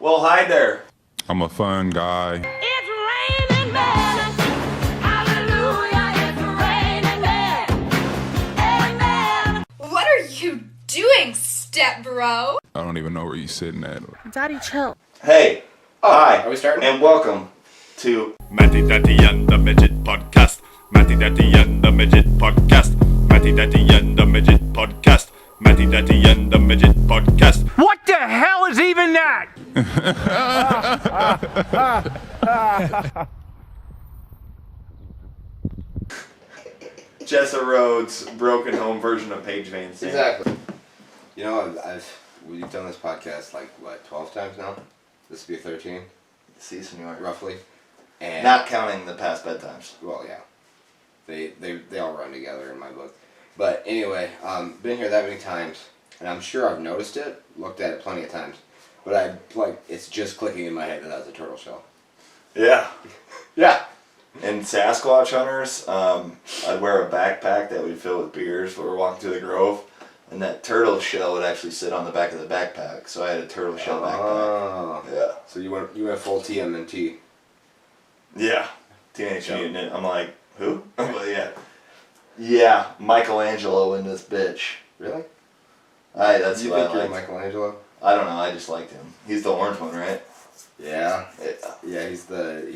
Well, hi there. I'm a fun guy. It's raining men. Hallelujah, it's raining men. Amen. What are you doing, step bro? I don't even know where you're sitting at. Daddy, chill. Hey. Hi. Are we starting? And welcome to Matty Daddy and the Midget Podcast. Matty Daddy and the Midget Podcast. Matty Daddy and the Midget Podcast. Matty Daddy and the Midget Podcast. What the hell is even that? Jessa Rhodes' broken home version of Paige Van Zandt. Exactly. You know, we've done this podcast like, 12 times now? This would be 13, Season you are. roughly. And Not counting the past bedtimes. well, yeah. They all run together in my book. But anyway, been here that many times, and I'm sure I've noticed it, looked at it plenty of times, but it's just clicking in my head that that's a turtle shell. Yeah. Yeah. And Sasquatch hunters, I'd wear a backpack that we'd fill with beers when we were walking through the grove, and that turtle shell would actually sit on the back of the backpack. So I had a turtle shell backpack. Oh. Yeah. So you went full TMNT. Yeah. Teenage Mutant Ninja. I'm like, who? Well, yeah. Yeah, Michelangelo in this bitch. Really? That's You who I think you're liked. Michelangelo? I don't know, I just liked him. He's the orange one, right? Yeah. Yeah. Yeah, he's the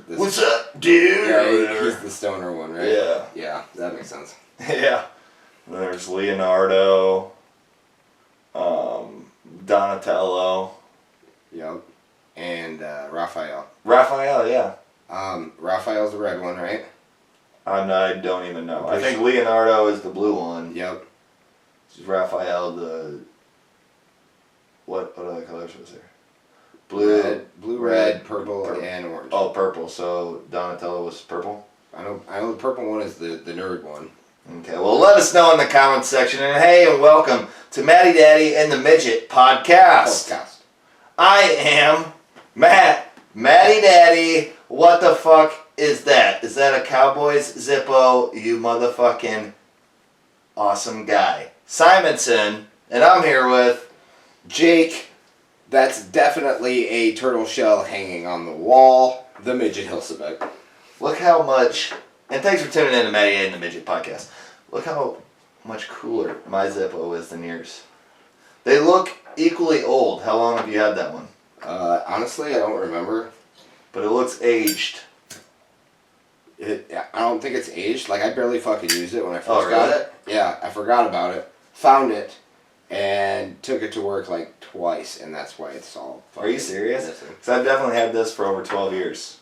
What's up, dude? Yeah, Or whatever. he's the stoner one, right? Yeah. Yeah, that makes sense. Yeah. And there's Leonardo, Donatello. Yep. And Raphael. Raphael, yeah. Raphael's the red one, right? I don't even know. I Pretty think sure. Leonardo is the blue one. Yep. Raphael the... What other colors was there? Blue, Red, purple, and orange. Oh, purple. So Donatello was purple? I know the purple one is the nerd one. Okay, well, let us know in the comments section. And hey, and welcome to Matty Daddy and the Midget Podcast. I am Matt. Matty Daddy. What the fuck is that? Is that a Cowboys Zippo, you motherfucking awesome guy? Simonson, and I'm here with... Jake, that's definitely a turtle shell hanging on the wall. The Midget Hilsabeck. Look how much... And thanks for tuning in to Matty Daddy and the Midget Podcast. Look how much cooler my Zippo is than yours. They look equally old. How long have you had that one? Honestly, I don't remember. But it looks aged. I don't think it's aged. Like, I barely fucking used it when I first Oh, really? got it. Yeah, I forgot about it. Found it. And took it to work like twice. And that's why it's all fucking Are you serious? missing. Because I've definitely had this for over 12 years.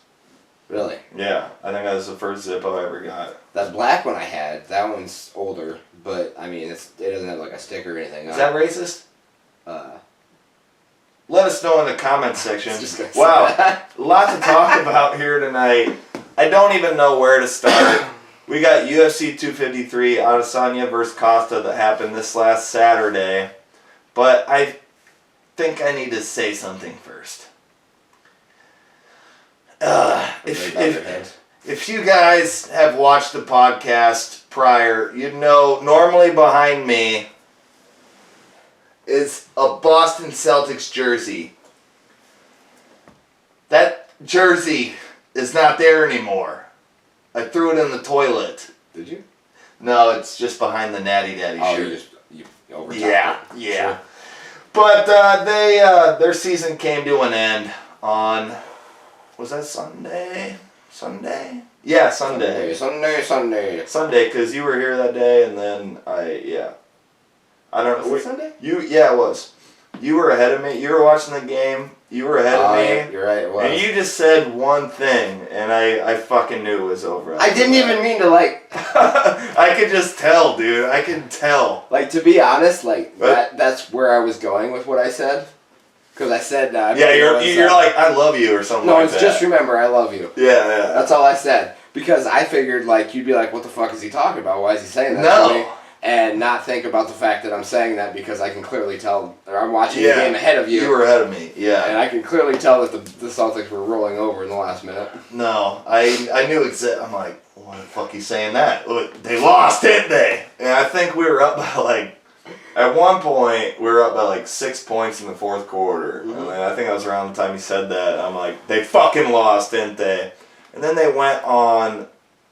Really? Yeah, I think that was the first Zippo I ever got. That black one I had, that one's older. But, I mean, it doesn't have like a sticker or anything Is on that it. racist? Uh, Let us know in the comments section. Just gonna say Wow, that. a lot to talk about here tonight. I don't even know where to start. We got UFC 253 Adesanya versus Costa that happened this last Saturday. But I think I need to say something first. If you guys have watched the podcast prior, you'd know normally behind me is a Boston Celtics jersey. That jersey is not there anymore. I threw it in the toilet. Did you? No, it's just behind the Natty Daddy Oh, shirt. you overtopped Yeah, it. yeah. Sure. But their season came to an end on, was that Sunday? Sunday? Yeah, Sunday. Sunday, because you were here that day, and then I don't know. Was it Sunday? Yeah, it was. You were ahead of me. You were watching the game. You were ahead of me. Yeah, you're right, it was. And you just said one thing, and I fucking knew it was over. I didn't even mean to, I could just tell, dude. I can tell. to be honest, What? that's where I was going with what I said. Because I said... Yeah, you're like, I love you, or something No, like it's that. just remember, I love you. Yeah. That's all I said. Because I figured, you'd be like, what the fuck is he talking about? Why is he saying that No. to me? And not think about the fact that I'm saying that because I can clearly tell, or I'm watching the game ahead of you. You were ahead of me, yeah. And I can clearly tell that the Celtics were rolling over in the last minute. No, I knew exactly. I'm like, why the fuck you saying that? Look, they lost, didn't they? And I think we were up by At one point, we were up by like 6 points in the fourth quarter. And then I think that was around the time he said that. I'm like, they fucking lost, didn't they? And then they went on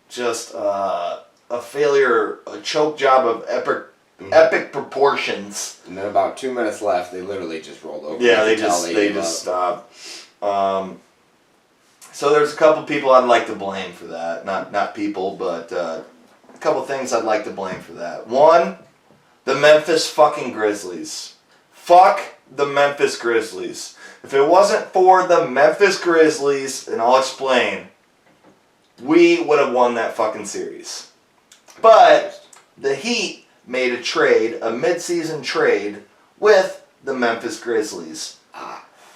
just a failure, a choke job of epic proportions. And then about 2 minutes left, they literally just rolled over. Yeah, You they could tell just gave up. stopped. So there's a couple people I'd like to blame for that. Not people, but a couple things I'd like to blame for that. One, the Memphis fucking Grizzlies. Fuck the Memphis Grizzlies. If it wasn't for the Memphis Grizzlies, and I'll explain, we would have won that fucking series. But the Heat made a trade, a midseason trade, with the Memphis Grizzlies.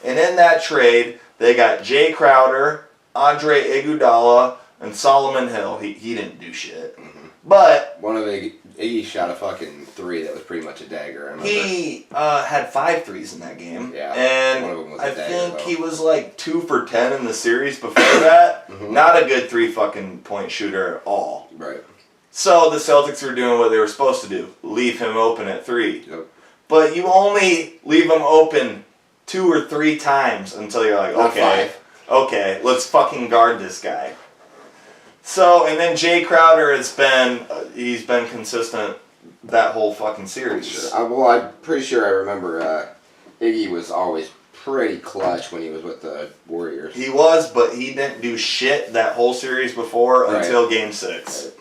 And in that trade, they got Jay Crowder, Andre Iguodala, and Solomon Hill. He didn't do shit. But One of Iggy shot a fucking three that was pretty much a dagger. I remember. he had 5 threes in that game. Yeah, And one of them was a I dagger, think though. he was like 2 for 10 in the series before that. Not a good 3 fucking point shooter at all. Right. So the Celtics were doing what they were supposed to do. Leave him open at 3. Yep. But you only leave him open 2 or 3 times until you're like, Not okay, 5. okay, let's fucking guard this guy. So, and then Jay Crowder has been, he's been consistent that whole fucking series. Well, I'm pretty sure I remember Iggy was always pretty clutch when he was with the Warriors. He was, but he didn't do shit that whole series before until Game 6. Right.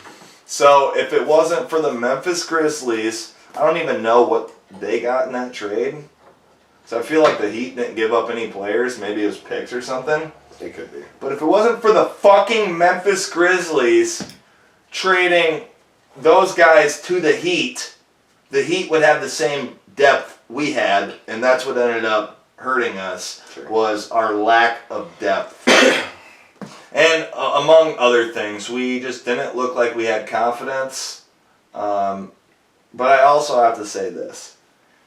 So, if it wasn't for the Memphis Grizzlies, I don't even know what they got in that trade. So I feel like the Heat didn't give up any players. Maybe it was picks or something. It could be. But if it wasn't for the fucking Memphis Grizzlies trading those guys to the Heat would have the same depth we had, and that's what ended up hurting us, was our lack of depth. And among other things, we just didn't look like we had confidence. But I also have to say this.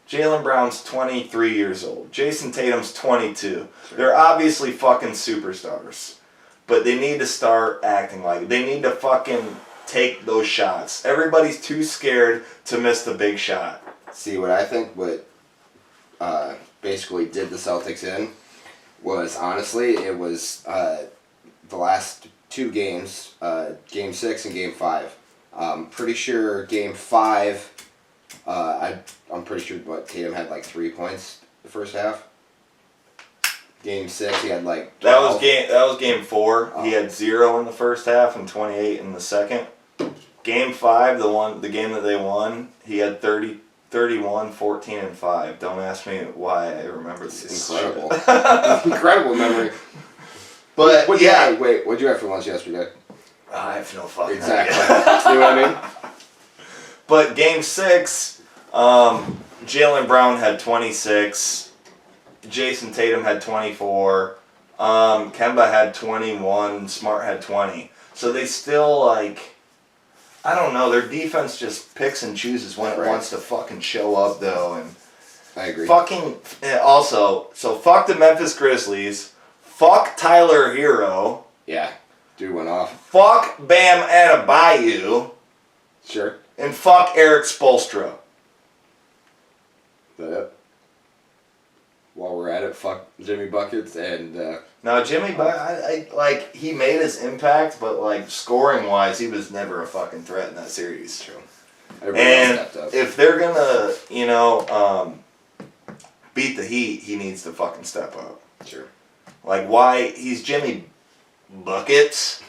Jaylen Brown's 23 years old. Jason Tatum's 22. They're obviously fucking superstars. But they need to start acting like it. They need to fucking take those shots. Everybody's too scared to miss the big shot. See, what I think what basically did the Celtics in was, honestly, it was the last 2 games, Game 6 and Game 5. Pretty sure Game 5... I'm pretty sure Tatum had like 3 points the first half. Game 6 he had like 12. That was game 4. He had 0 in the first half and 28 in the second. Game 5, the game that they won, he had 30, 31, 14, and 5. Don't ask me why I remember this. Incredible. Incredible memory. But What'd you have for lunch yesterday? I have no fucking Exactly. idea. You know what I mean? But game 6, Jaylen Brown had 26. Jason Tatum had 24. Kemba had 21. Smart had 20. So they still, like, I don't know. Their defense just picks and chooses when it wants to fucking show up, though. And I agree. fucking, also, so fuck the Memphis Grizzlies. Fuck Tyler Hero. Yeah. Dude went off. Fuck Bam Adebayo. Sure. And fuck Eric Spoelstra. Is that it? While we're at it, fuck Jimmy Buckets and... Now, Jimmy, like, he made his impact, but, like, scoring-wise, he was never a fucking threat in that series. True. Everybody And stepped up. if they're gonna, beat the Heat, he needs to fucking step up. Sure. Like, why? He's Jimmy Buckets.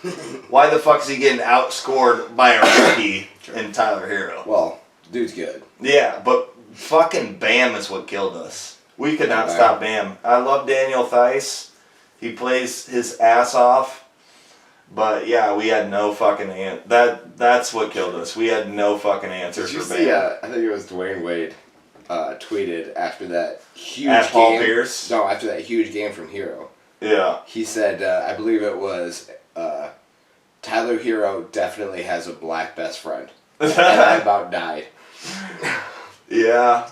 Why the fuck is he getting outscored by a rookie in Tyler Hero? Well, dude's good. Yeah, but fucking Bam is what killed us. We could not Bam. stop Bam. I love Daniel Theis. He plays his ass off. But yeah, we had no fucking that's what killed us. We had no fucking answer Did you for see, Bam. I think it was Dwayne Wade tweeted after that huge At game. Paul Pierce? No, after that huge game from Hero. Yeah. He said, I believe it was, Tyler Hero definitely has a black best friend. And I about died. Yeah.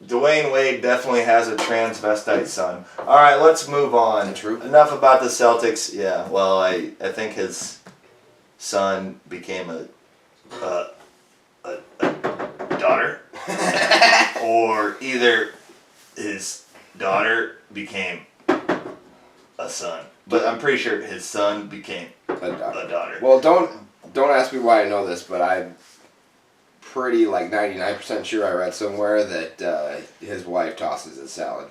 Dwayne Wade definitely has a transvestite son. Alright, let's move on. Is that true? Enough about the Celtics. Yeah, well, I think his son became a daughter. or either his daughter became a son. But I'm pretty sure his son became a daughter. Well, don't ask me why I know this, but I'm pretty 99% sure I read somewhere that his wife tosses his salad.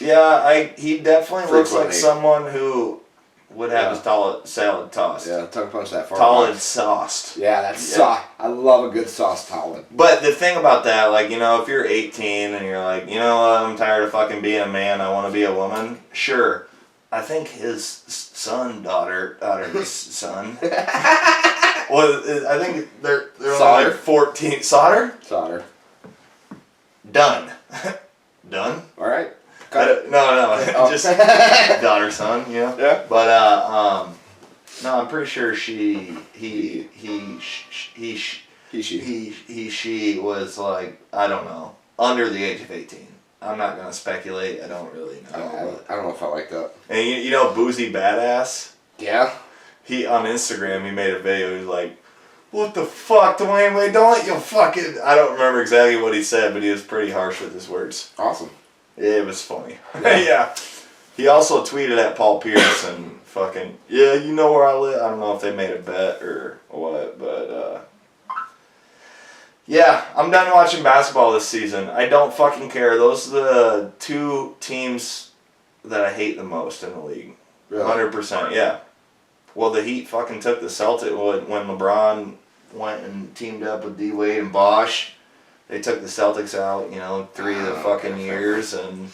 Yeah, he definitely looks like Frequently. someone who would have his salad tossed. Yeah, tongue punch that far. Tolid sauced. Yeah, that's sauce. I love a good sauce tolid. But the thing about that, if you're 18 and you're like, you know what, I'm tired of fucking being a man, I want to be a woman. Sure, I think his daughter's son. Well, I think they're only like 14. Solder. Done. Done. All right. No, Oh. just daughter, son, yeah. Yeah. But no, I'm pretty sure she was I don't know, under the age of 18. I'm not gonna speculate. I don't really know. I don't know if I like that. And you know, Boozy Badass. Yeah. He on Instagram he made a video. He's like, "What the fuck, Dwayne Wade? Don't let you fucking." I don't remember exactly what he said, but he was pretty harsh with his words. Awesome. It was funny. Yeah. He also tweeted at Paul Pierce and fucking, yeah, you know where I live. I don't know if they made a bet or what, but yeah, I'm done watching basketball this season. I don't fucking care. Those are the two teams that I hate the most in the league. Really? 100%, yeah. Well, the Heat fucking took the Celtics when LeBron went and teamed up with D Wade and Bosh. They took the Celtics out, 3 of the fucking years, and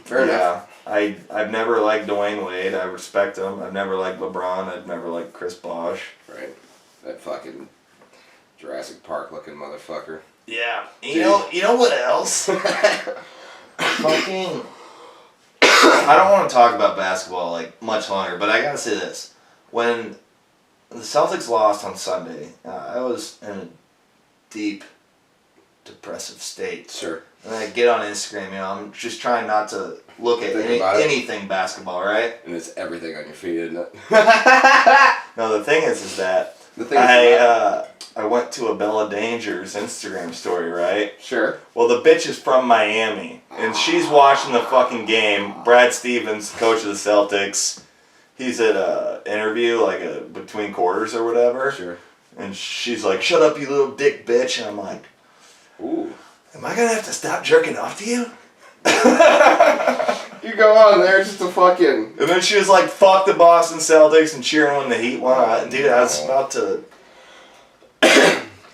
Fair enough. I've never liked Dwayne Wade. I respect him. I've never liked LeBron. I've never liked Chris Bosh. Right. That fucking Jurassic Park looking motherfucker. Yeah. You know what else? Fucking. I don't want to talk about basketball much longer, but I gotta say this: when the Celtics lost on Sunday, I was in a deep, depressive state. Sure. And I get on Instagram, I'm just trying not to look at Think about it. anything basketball, right? And it's everything on your feet, isn't it? No, the thing is that The thing is I went to a Bella Danger's Instagram story, right? Sure. Well, the bitch is from Miami, and she's watching the fucking game. Brad Stevens, coach of the Celtics, he's at a interview, between quarters or whatever. Sure. And she's like, "Shut up, you little dick bitch," and I'm like, Ooh. "Am I gonna have to stop jerking off to you?" You go on there just to fucking... And then she was like, "Fuck the Boston Celtics," and cheering when the Heat won. Dude, I was about to.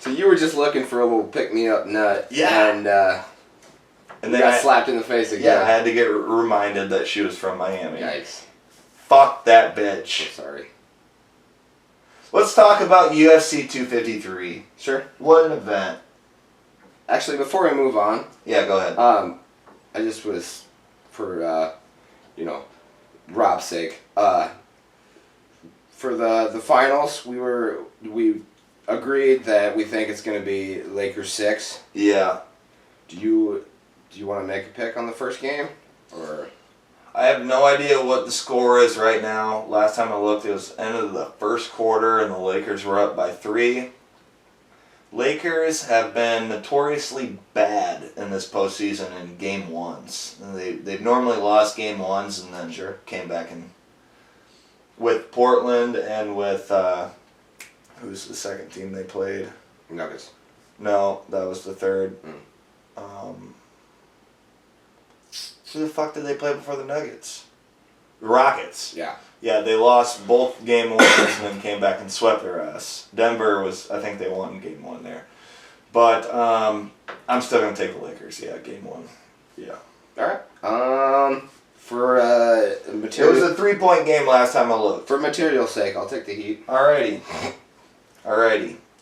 So you were just looking for a little pick-me-up nut. Yeah. And And you then got I, slapped in the face again. yeah, I had to get reminded that she was from Miami. Yikes. Fuck that So bitch. sorry. Let's talk about UFC 253. Sure. What an event. Actually, before we move on, Yeah, go ahead. I just was, for, Rob's sake, for the finals, we agreed that we think it's going to be Lakers 6. Yeah. Do you want to make a pick on the first game? Or I have no idea what the score is right now. Last time I looked, it was end of the first quarter, and the Lakers were up by 3. Lakers have been notoriously bad in this postseason in game ones. And they've normally lost game ones and then came back and with Portland and with who's the second team they played? Nuggets? No, that was the third. Who the fuck did they play before the Nuggets? The Rockets. Yeah. Yeah, they lost both game ones and then came back and swept their ass. Denver was, I think they won game 1 there. But I'm still going to take the Lakers. Yeah, game 1. Yeah. Alright. For It material... was a 3-point game last time I looked. For material's sake, I'll take the Heat. Alrighty.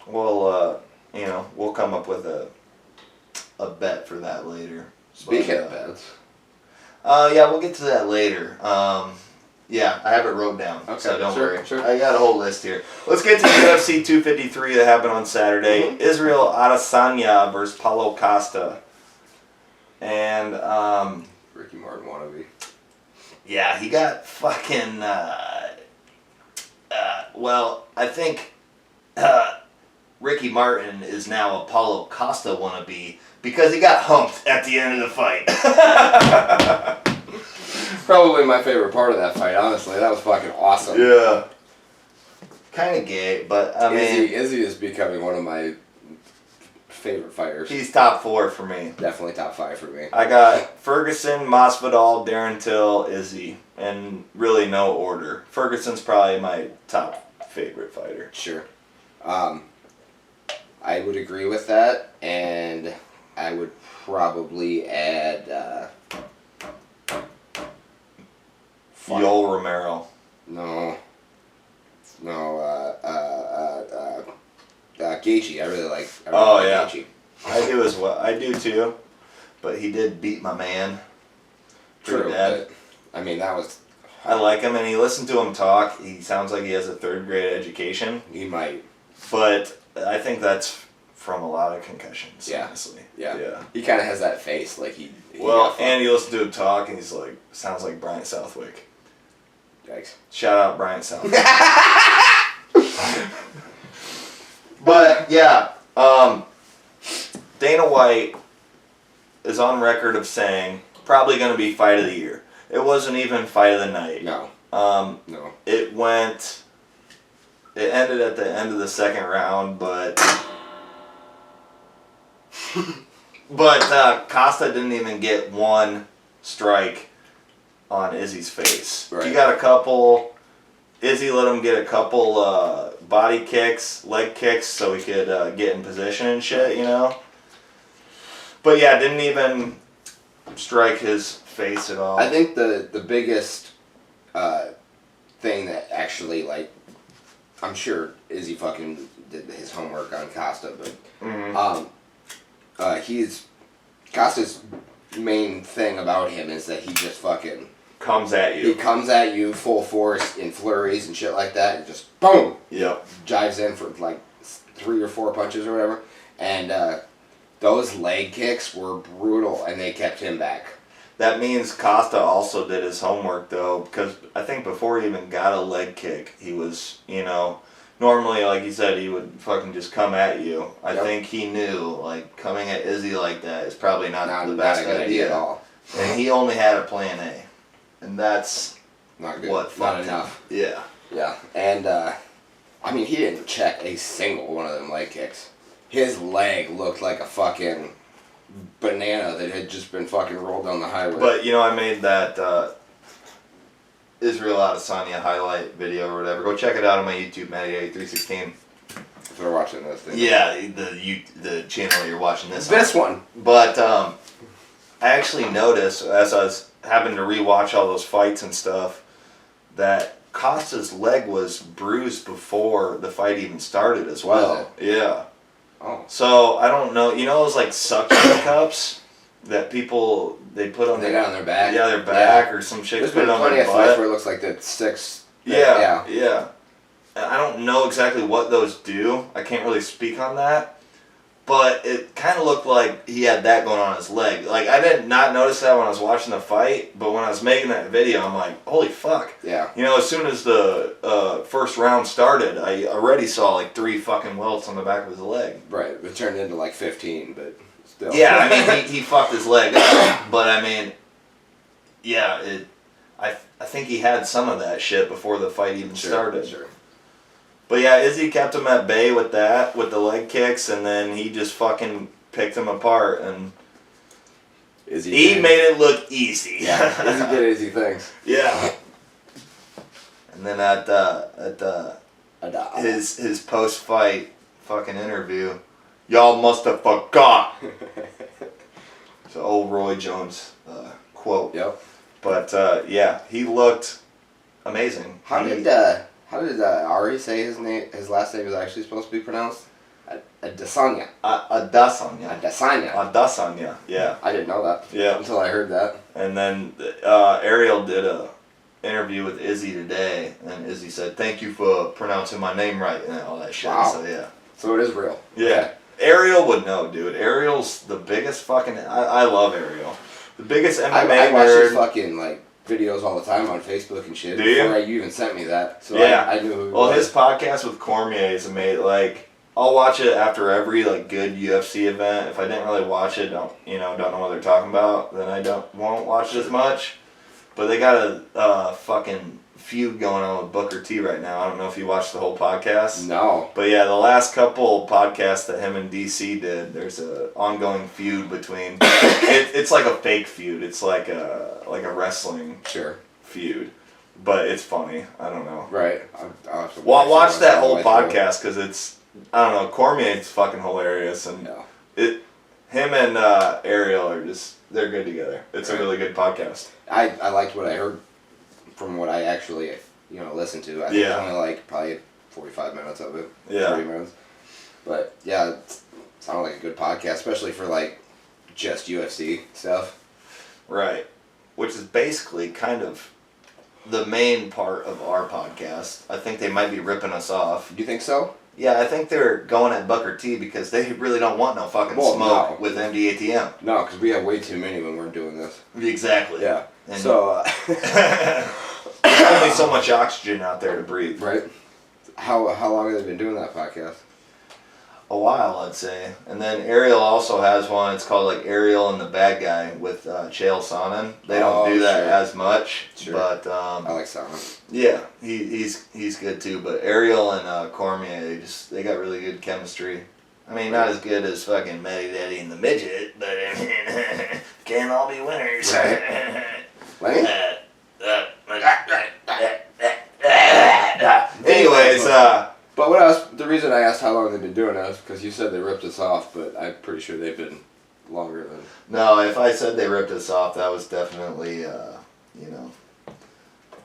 We'll, we'll come up with a bet for that later. Speaking But, of bets. Yeah, we'll get to that later. Yeah, I have it wrote down, Okay, so don't sure, worry. sure. I got a whole list here. Let's get to UFC 253 that happened on Saturday. Mm-hmm. Israel Adesanya versus Paulo Costa. And, Ricky Martin wannabe. yeah, he got fucking, I think, Ricky Martin is now a Paulo Costa wannabe because he got humped at the end of the fight. Probably my favorite part of that fight, honestly. That was fucking awesome. Yeah. Kind of gay, but I mean... Izzy is becoming one of my favorite fighters. He's top 4 for me. Definitely top 5 for me. I got Ferguson, Masvidal, Darren Till, Izzy, and really no order. Ferguson's probably my top favorite fighter. Sure. I would agree with that, and I would probably add... Yoel Romero. No, Gaethje. I really like Gaethje. I do as well. I do too, but he did beat my man. Pretty True, bad. but, I mean, that was... I like him, and he listened to him talk. He sounds like he has a 3rd grade education, He might. but I think that's from a lot of concussions. Yeah. Honestly. Yeah. He kind of has that face, like he Well, got and you listen to him talk, and he's like, sounds like Bryant Southwick. Yikes. Shout out Bryant Southwick. But yeah, Dana White is on record of saying probably going to be fight of the year. It wasn't even fight of the night. No. No. It ended at the end of the 2nd round, but Costa didn't even get one strike on Izzy's face. Right. He got a couple. Izzy let him get a couple body kicks, leg kicks, so he could get in position and shit, you know. But yeah, didn't even strike his face at all. I think the biggest thing that actually, like, I'm sure Izzy fucking did his homework on Costa, but Costa's main thing about him is that he just fucking comes at you. He comes at you full force in flurries and shit like that, and just boom. Yep. Jives in for like 3 or 4 punches or whatever, and those leg kicks were brutal, and they kept him back. That means Costa also did his homework, though, because I think before he even got a leg kick, he was, you know, normally, like you said, he would fucking just come at you. I think he knew, like, coming at Izzy like that is probably not the best a good idea at all. And he only had a plan A. And that's not good. What Not enough. Yeah. Yeah, and I mean, he didn't check a single one of them leg kicks. His leg looked like a fucking banana that had just been fucking rolled down the highway. But, you know, I made that Israel Adesanya highlight video or whatever. Go check it out on my YouTube, Matty316. If they're watching this thing. Yeah, the channel you're watching this This on. one. But I actually noticed, as I was having to rewatch all those fights and stuff, that Costa's leg was bruised before the fight even started as well. Yeah. Oh. So, I don't know. You know those, like, suction cups that people, they put on They got on their back? Yeah, their back or some shit. There's put been it on plenty their of fights butt. where it looks like that sticks. Yeah. I don't know exactly what those do. I can't really speak on that. But it kind of looked like he had that going on his leg. Like, I did not notice that when I was watching the fight, but when I was making that video, I'm like, holy fuck. Yeah. You know, as soon as the first round started, I already saw like 3 fucking welts on the back of his leg. Right. It turned into like 15, but still. Yeah, I mean, he fucked his leg up. But, I mean, yeah, I think he had some of that shit before the fight even started. Sure. But yeah, Izzy kept him at bay with that, with the leg kicks, and then he just fucking picked him apart, and he made it look easy. Yeah, Izzy did easy things. Yeah. And then at his post-fight fucking interview, y'all must have forgot. It's an old Roy Jones quote. Yep. But yeah, he looked amazing. How did Ari say his name? His last name is actually supposed to be pronounced Adesanya. Adesanya, yeah. I didn't know that. Yeah. Until I heard that. And then Ariel did a interview with Izzy today, and Izzy said, "Thank you for pronouncing my name right," and all that shit. Wow. So yeah. So it is real. Yeah. Okay. Ariel would know, dude. Ariel's the biggest fucking. I love Ariel. The biggest MMA I watch nerd. his fucking like videos all the time on Facebook and shit. Do you? Before you even sent me that. So Yeah. I knew who he Well, was. his podcast with Cormier is amazing. Like, I'll watch it after every like good UFC event. If I didn't really watch it, don't know what they're talking about, then I won't watch it as much. But they got a fucking feud going on with Booker T right now. I don't know if you watched the whole podcast. No. But yeah, the last couple podcasts that him and DC did, there's a ongoing feud between. It's like a fake feud. It's like a wrestling feud, but it's funny. I don't know. Right. I'll have to Watch that whole podcast because it's. I don't know. Cormier's fucking hilarious, and him and Ariel are they're good together. It's a really good podcast. I liked what I heard from what I actually listened to. I think it's only like probably 45 minutes of it. 30 minutes. But yeah, it sounded like a good podcast, especially for like just UFC stuff. Right. Which is basically kind of the main part of our podcast. I think they might be ripping us off. Do you think so? Yeah, I think they're going at Booker T because they really don't want no fucking smoke with MDATM. No, because we have way too many when we're doing this. Exactly. Yeah. And so there's only so much oxygen out there to breathe. Right. How long have they been doing that podcast? A while, I'd say. And then Ariel also has one. It's called like Ariel and the Bad Guy with Chael Sonnen. They don't do that as much, but I like Sonnen. Yeah, he's good too. But Ariel and Cormier, they got really good chemistry. I mean, not as good as fucking Matty Daddy and the Midget, but I mean, can't all be winners. Right. Anyways, but what else? The reason I asked how long they've been doing it is because you said they ripped us off, but I'm pretty sure they've been longer than. No, if I said they ripped us off, that was definitely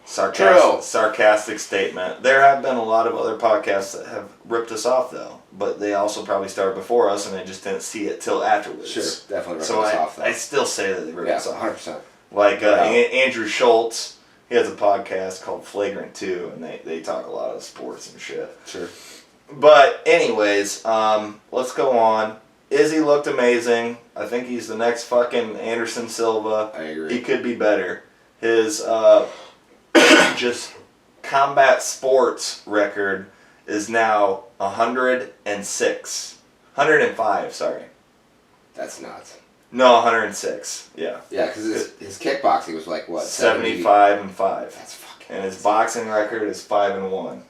sarcastic statement. There have been a lot of other podcasts that have ripped us off though, but they also probably started before us, and I just didn't see it till afterwards. Sure, definitely ripped us off. Though. I still say that they ripped us off. 100%. Like Andrew Schultz. He has a podcast called Flagrant 2, and they talk a lot of sports and shit. Sure. But anyways, let's go on. Izzy looked amazing. I think he's the next fucking Anderson Silva. I agree. He could be better. His just combat sports record is now 106. 105, sorry. That's nuts. No, 106. Yeah. Yeah, because his kickboxing was like what? 75 and 5. That's fucking. And his boxing record is 5-1.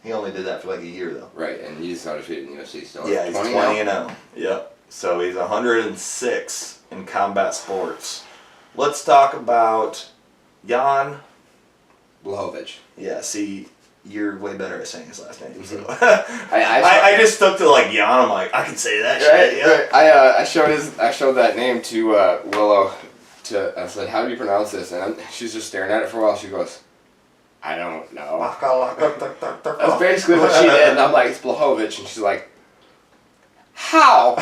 He only did that for like a year though. Right, and he's undefeated in the UFC still. Yeah, he's 20-0. Yep. So he's 106 in combat sports. Let's talk about Jan Blachowicz. Yeah, see, you're way better at saying his last name. So. I just stuck to like Jan. I'm like, I can say that right, shit. Yeah. Right. I showed that name to Willow. I said, how do you pronounce this? And she's just staring at it for a while. She goes, I don't know. That's basically what she did. And I'm like, it's Blachowicz. And she's like, how?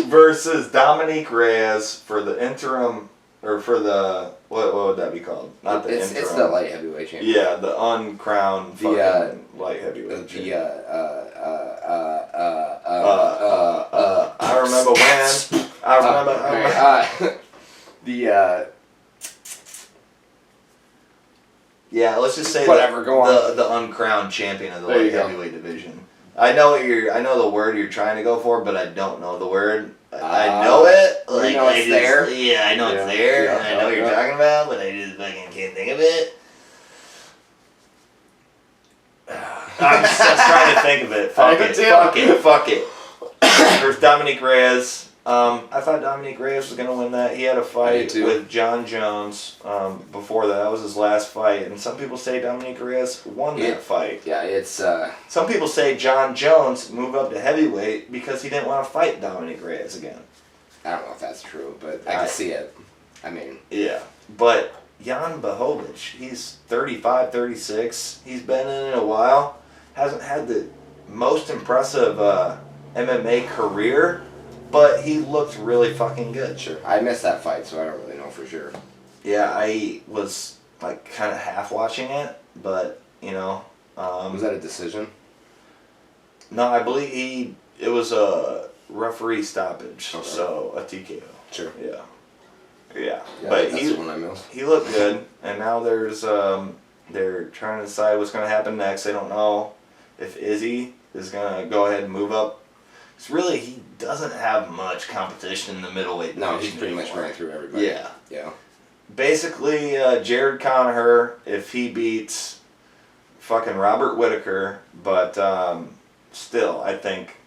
Versus Dominique Reyes for the interim, or for the, what would that be called? Not the interim. It's the light heavyweight champion. Yeah, the uncrowned fucking light heavyweight champion. I remember when. Yeah, let's just say whatever. Go on. The uncrowned champion of the light heavyweight division. I know the word you're trying to go for, but I don't know the word. I know it. Like, you know it's there. Yeah, I know it's there. Yeah, and I know what you're talking about, but I just fucking can't think of it. I'm just trying to think of it. Fuck it. There's Dominique Reyes. I thought Dominique Reyes was going to win that. He had a fight with John Jones before that. That was his last fight. And some people say Dominique Reyes won that fight. Yeah, it's... Some people say John Jones moved up to heavyweight because he didn't want to fight Dominique Reyes again. I don't know if that's true, but I can see it. I mean... Yeah. But Jan Blachowicz, he's 35, 36. He's been in it a while. Hasn't had the most impressive MMA career, but he looked really fucking good. Sure. I missed that fight, so I don't really know for sure. Yeah, I was like kind of half watching it, but you know. Was that a decision? No, I believe it was a referee stoppage, so a TKO. Sure. Yeah. But that's the one I missed. He looked good, and now they're trying to decide what's going to happen next. They don't know. if Izzy is gonna go ahead and move up. It's really, he doesn't have much competition in the middleweight division. No, he's pretty much anymore. running through everybody. Yeah. Yeah. Basically, Jared Conaher, if he beats fucking Robert Whitaker, but still, I think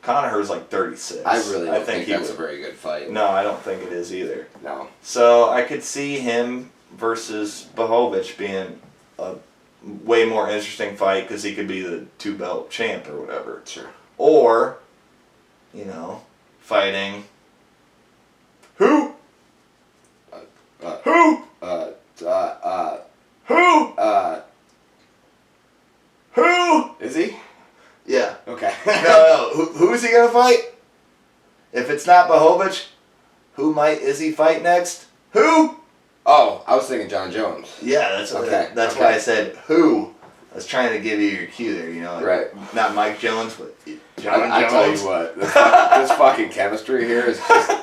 Conaher's like 36. I really don't think he that's would. a very good fight. No, I don't think it is either. No. So I could see him versus Blachowicz being a way more interesting fight because he could be the 2-belt champ or whatever. Sure. Or, you know, fighting who? Who? Who? Is he? Yeah. Okay. No. Who's he gonna fight? If it's not Blachowicz, who might Izzy fight next? Who? Oh, I was thinking John Jones. Yeah, that's what, Okay, that's okay. why I said who. I was trying to give you your cue there, you know. Right. Not Mike Jones, but John Jones. I tell you what, this fucking chemistry here is just...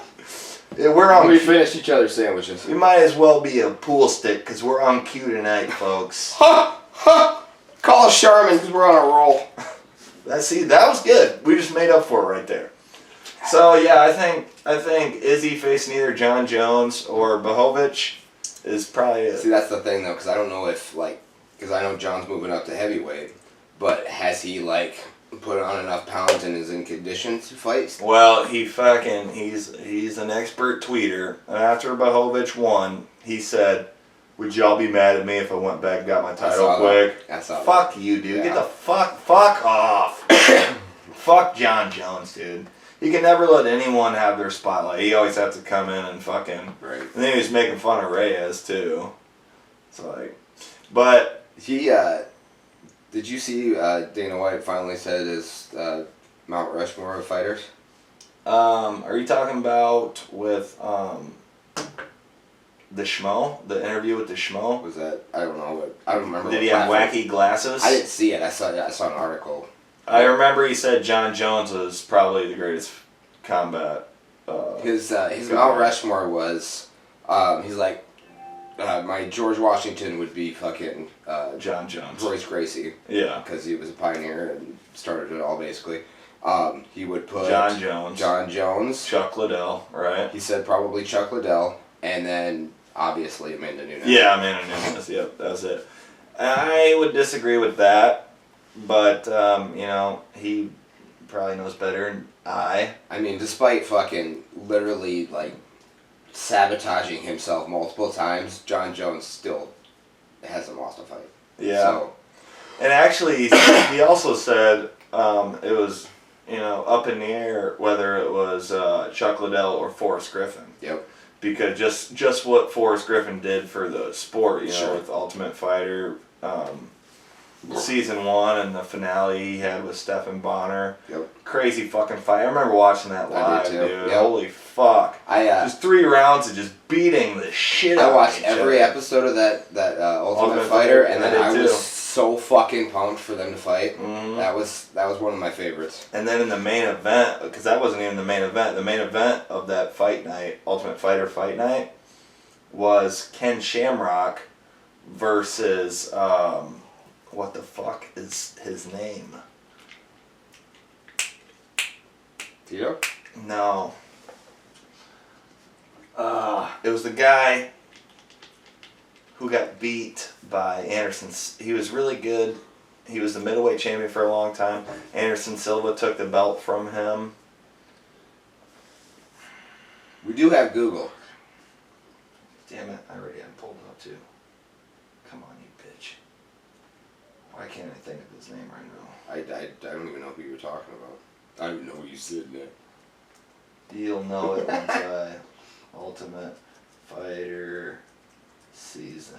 Yeah, we're on. We finished each other's sandwiches. We might as well be a pool stick because we're on cue tonight, folks. Call us Charmin because we're on a roll. That was good. We just made up for it right there. So yeah, I think Izzy facing either John Jones or Blachowicz is probably it. See, that's the thing though, because I don't know if because I know John's moving up to heavyweight, but has he put on enough pounds and is in condition to fight? Well, he's an expert tweeter. And after Blachowicz won, he said, "Would y'all be mad at me if I went back and got my title quick?" I saw that. Fuck you, dude. Yeah. Get the fuck off. Fuck John Jones, dude. He can never let anyone have their spotlight. He always has to come in and fucking. Right. And then he was making fun of Reyes too. So but He did you see Dana White finally said his Mount Rushmore of fighters? are you talking about with the Schmo? The interview with the Schmo? Was that I don't know what I don't remember. Did what he have platform. wacky glasses? I didn't see it. I saw an article. I remember he said John Jones was probably the greatest combat. His Mount Rushmore was he's like my George Washington would be fucking John Jones. Royce Gracie Yeah. because he was a pioneer and started it all basically. He would put John Jones. John Jones. Chuck Liddell, right? He said probably Chuck Liddell, and then obviously Amanda Nunes. Yeah, Amanda Nunes. Yep, that was it. I would disagree with that, but you know, he probably knows better than I. I mean, despite fucking literally sabotaging himself multiple times, John Jones still hasn't lost a fight. Yeah. So, And actually, he also said it was, you know, up in the air whether it was Chuck Liddell or Forrest Griffin. yep. Because just what Forrest Griffin did for the sport, you know, Sure. with Ultimate Fighter, season 1 and the finale he had with Stephen Bonner. Yep. Crazy fucking fight. I remember watching that I live, did too. dude. Yep. Holy fuck. I Just 3 rounds of just beating the shit out I of watched each every other. episode of that Ultimate Ultimate Fighter, Fighter, and I then I did was too. so fucking pumped for them to fight. Mhm. That was one of my favorites. And then in the main event, because that wasn't even the main event of that fight night, Ultimate Fighter fight night, was Ken Shamrock versus, what the fuck is his name? Tito? No. It was the guy who got beat by Anderson. He was really good. He was the middleweight champion for a long time. Anderson Silva took the belt from him. We do have Google. Damn it, I already had it pulled up too. Come on, you bitch. Why can't I think of his name right now? I don't even know who you're talking about. I don't even know what you said there. You'll know it once I Ultimate Fighter Season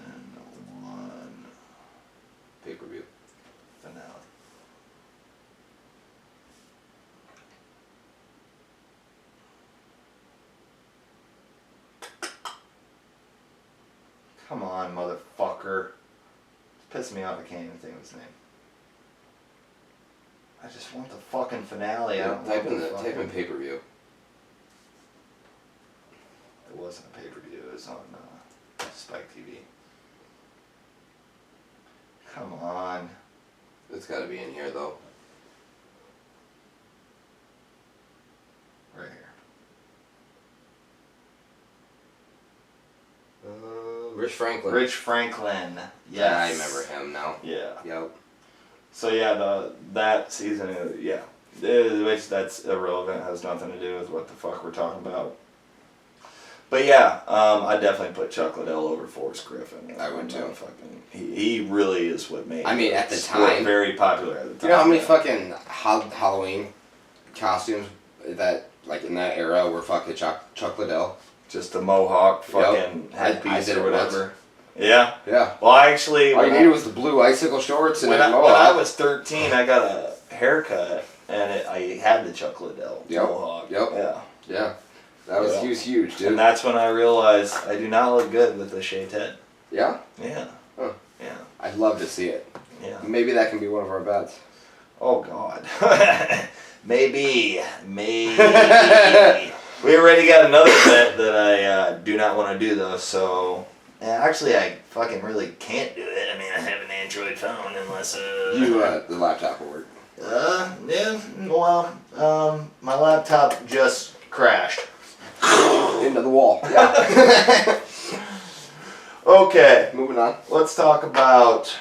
1 Pay-per-view. finale. Come on, motherfucker. It's pissing me off I can't even think of his name. I just want the fucking finale. I don't Type want in the type fucking... in pay-per-view. It wasn't a pay-per-view. It was on Spike TV. Come on. It's got to be in here though. Right here. Rich Franklin. Rich Franklin. Yes. Yeah, I remember him now. Yeah. Yep. So yeah, that season, which that's irrelevant, has nothing to do with what the fuck we're talking about. But yeah, I definitely put Chuck Liddell over Forrest Griffin. I would too. He really is what made. I mean, at the sport time, very popular at the time. You know how many fucking Halloween costumes that like in that era were fucking Chuck Liddell? Just a mohawk fucking I headpiece did or it whatever. once. Yeah. Yeah. Well, I actually. All you needed was the blue icicle shorts and When a I mohawk. was 13, I got a haircut, and I had the Chuck Liddell mohawk. Yep. Yeah. Yeah. That was he was huge, dude. And that's when I realized I do not look good with a shaved head. Yeah. Yeah. Huh. Yeah. I'd love to see it. Yeah. Maybe that can be one of our bets. Oh God. Maybe. We already got another bet that I do not want to do though. So actually, I fucking really can't do it. I mean, I have an Android phone unless The laptop will work. Yeah. Well, my laptop just crashed. Into the wall. Yeah. Okay. Moving on. Let's talk about.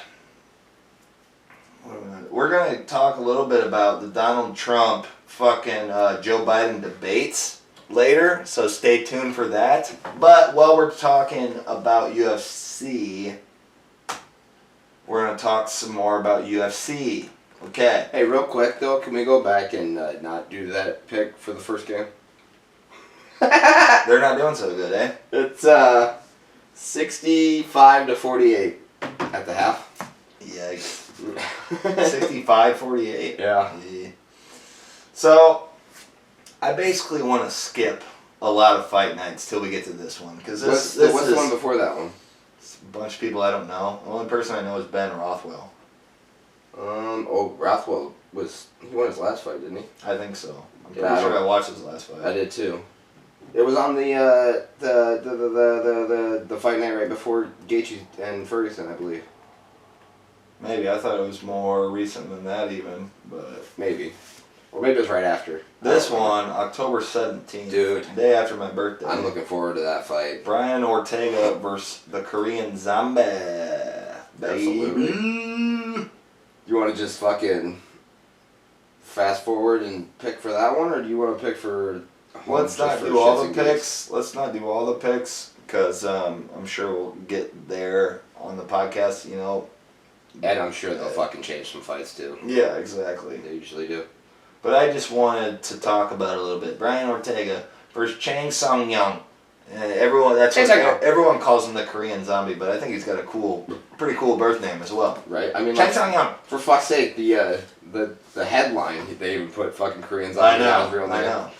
We're gonna talk a little bit about the Donald Trump fucking Joe Biden debates later, so stay tuned for that. But while we're talking about UFC, we're gonna talk some more about UFC. Okay. Hey, real quick though, can we go back and not do that pick for the first game? They're not doing so good, eh? It's 65-48 at the half. Yikes. 65-48. Yeah. So, I basically want to skip a lot of fight nights till we get to this one. Because What's this the is one before that one? a bunch of people I don't know. The only person I know is Ben Rothwell. Rothwell he won his last fight, didn't he? I think so. I'm pretty Yeah, sure I watched his last fight. I did too. It was on the fight night right before Gaethje and Ferguson, I believe. Maybe. I thought it was more recent than that even. But Maybe. Or maybe it was right after. this one, October 17th. Dude. Day after my birthday. I'm looking forward to that fight. Brian Ortega versus the Korean Zombie. Absolutely. Baby. You want to just fucking fast forward and pick for that one, or do you want to pick for... Let's not do all the picks. Let's not do all the picks because I'm sure we'll get there on the podcast, you know. And I'm sure they'll fucking change some fights too. Yeah, exactly. They usually do. But I just wanted to talk about it a little bit. Brian Ortega versus Chang Sung Young. Everyone calls him the Korean Zombie, but I think he's got a pretty cool birth name as well. Right? I mean, Chang Sung Young. for fuck's sake, the headline, they even put fucking Korean Zombie on his real name. I know.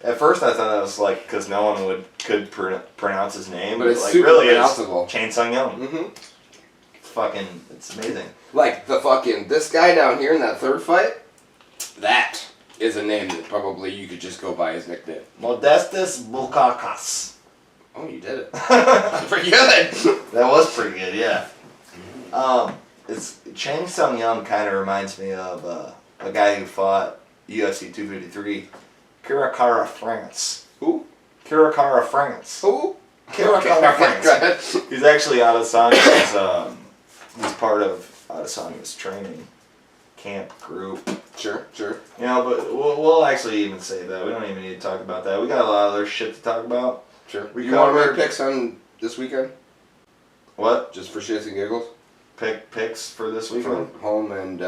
At first I thought that was like because no one could pronounce his name, But it's like super really pronounceable. is Chang Sung Young. Mm-hmm. It's amazing. Like, this guy down here in that third fight, that is a name that probably you could just go by his nickname. Modestus Bukakas. Oh, you did it. Pretty good. That was pretty good, yeah. It's Chang Sung Young kind of reminds me of a guy who fought UFC 253, Kirakara France. Who? Kirakara France. Who? Kirakara France. Go ahead. He's actually Adesanya's, he's part of Adesanya's training camp group. Sure. You know, but we'll actually even say that. We don't even need to talk about that. We got a lot of other shit to talk about. Sure. We You want to covered- make picks on this weekend? What? Just for shits and giggles? Pick picks for this For weekend? home and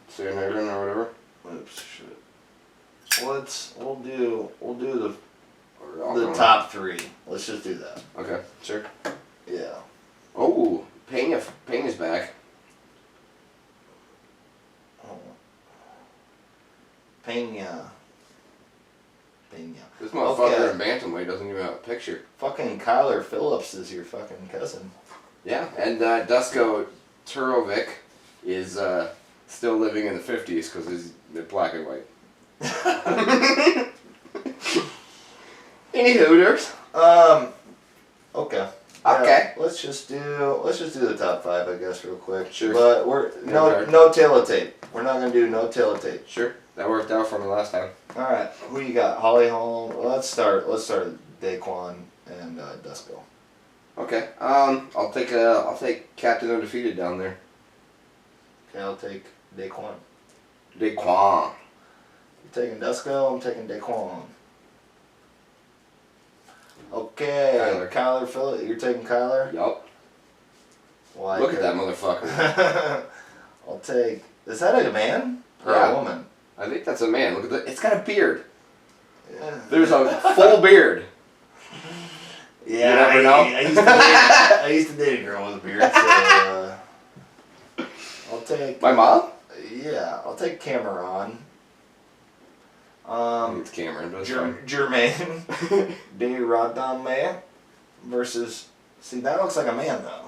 Sandhagen or whatever? Oops, shit. We'll do Or I'll the go. top three. Let's just do that. Okay, sure. Yeah. Oh, Pena's back. Oh. Pena. This motherfucker Okay. in bantamweight doesn't even have a picture. Fucking Kyler Phillips is your fucking cousin. Yeah, and Dusko Turovic is still living in the 50s because he's black and white. Any Hooters? Okay. Okay. Let's let's just do the top 5, I guess, real quick. Sure. But we're Okay. no tail of tape. We're not gonna do no tail of tape. Sure. That worked out for me last time. All right. Who you got? Holly Holm. Let's start with Daquan and Dusko. Okay. I'll take Captain Undefeated down there. Okay, I'll take Daquan. Daquan. You're taking Dusko. I'm taking Daquan. Okay. Kyler Phillip. You're taking Kyler. Yup. Why? Look at that motherfucker. I'll take. Is that a man or Yeah. a woman? I think that's a man. Look at that. It's got a beard. Yeah. There's a full beard. Yeah, You never know. I used to date a girl with a beard, so I'll take. My mom? Yeah, I'll take Cameron. I think it's Cameron, but it's fine. Jermaine de Radame versus. See, that looks like a man though.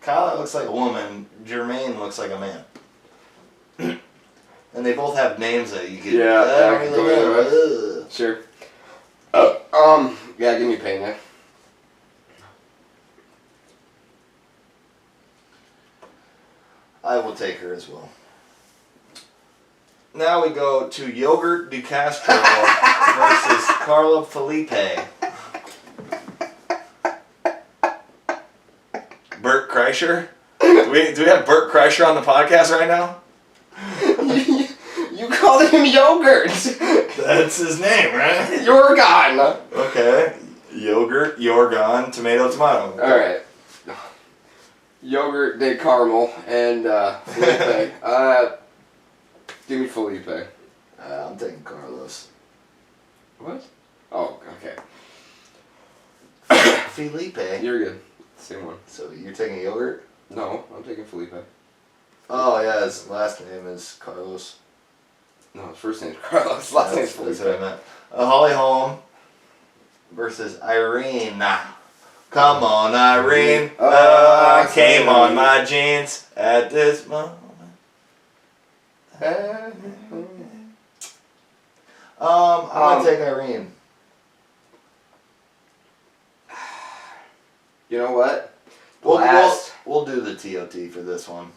Kyle looks like a woman. Jermaine looks like a man. And they both have names that you could. Yeah, I don't I can really go know. Ugh. Sure. Yeah, give me Pena. I will take her as well. Now we go to Yogurt De Castro versus Carla Felipe. Bert Kreischer? Do we have Bert Kreischer on the podcast right now? You called him Yogurt. That's his name, right? You're gone. Okay. Yogurt, Yorgon, tomato. All right. Yogurt de caramel and Felipe. Give me Felipe. I'm taking Carlos. What? Oh, okay. Felipe. You're good. Same one. So you're taking Yogurt? No, I'm taking Felipe. Oh yeah, his last name is Carlos. No, his first name's Carlos. Last name's That's Felipe. what I meant. Holly Holm versus Irene. Come on, Irene. I came on my jeans at this moment. I'm gonna take Irene. You know what? We'll do the TOT for this one.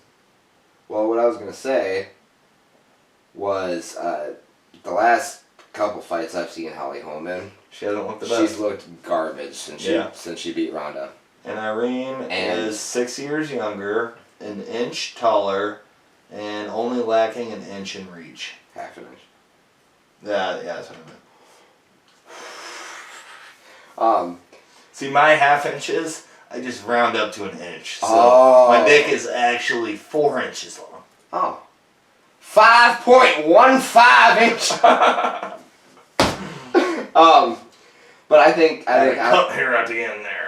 Well, what I was gonna say was the last couple fights I've seen Holly Holm in, She hasn't looked the best. she's looked garbage since she beat Ronda. And Irene is 6 years younger, an inch taller, and only lacking an inch in reach. Half an inch. Yeah, that's what I meant. Um, See, my half inches, I just round up to an inch. So Oh. my dick is actually 4 inches long. oh. 5.15 inch. But I think Cut hair at the end there.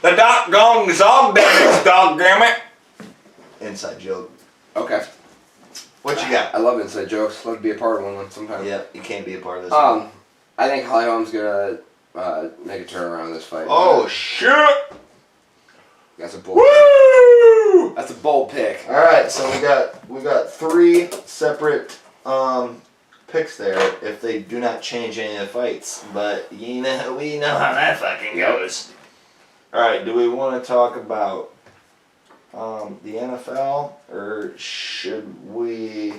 The doggone dog damage, doggone it. Inside joke. okay. What you got? I love inside jokes. Love to be a part of one sometime. Yeah, you can't be a part of this one. I think Holly Holm's gonna make a turnaround in this fight. Oh, shit! That's a bold. Woo! That's a bold pick. All right, so we got 3 separate picks there if they do not change any of the fights, but we know how that fucking goes. All right, do we want to talk about the NFL or should we?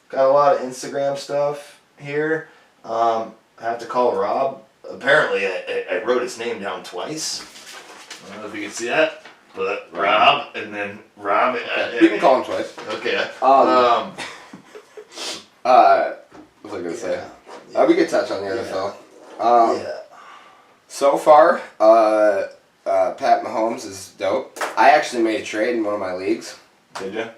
Got a lot of Instagram stuff here. I have to call Rob. Apparently, I wrote his name down twice. I don't know if you can see that, but Rob and then Rob. You can call him twice. Okay. What was I gonna say? We could touch on the NFL. Yeah. So far, Pat Mahomes is dope. I actually made a trade in one of my leagues. Did you?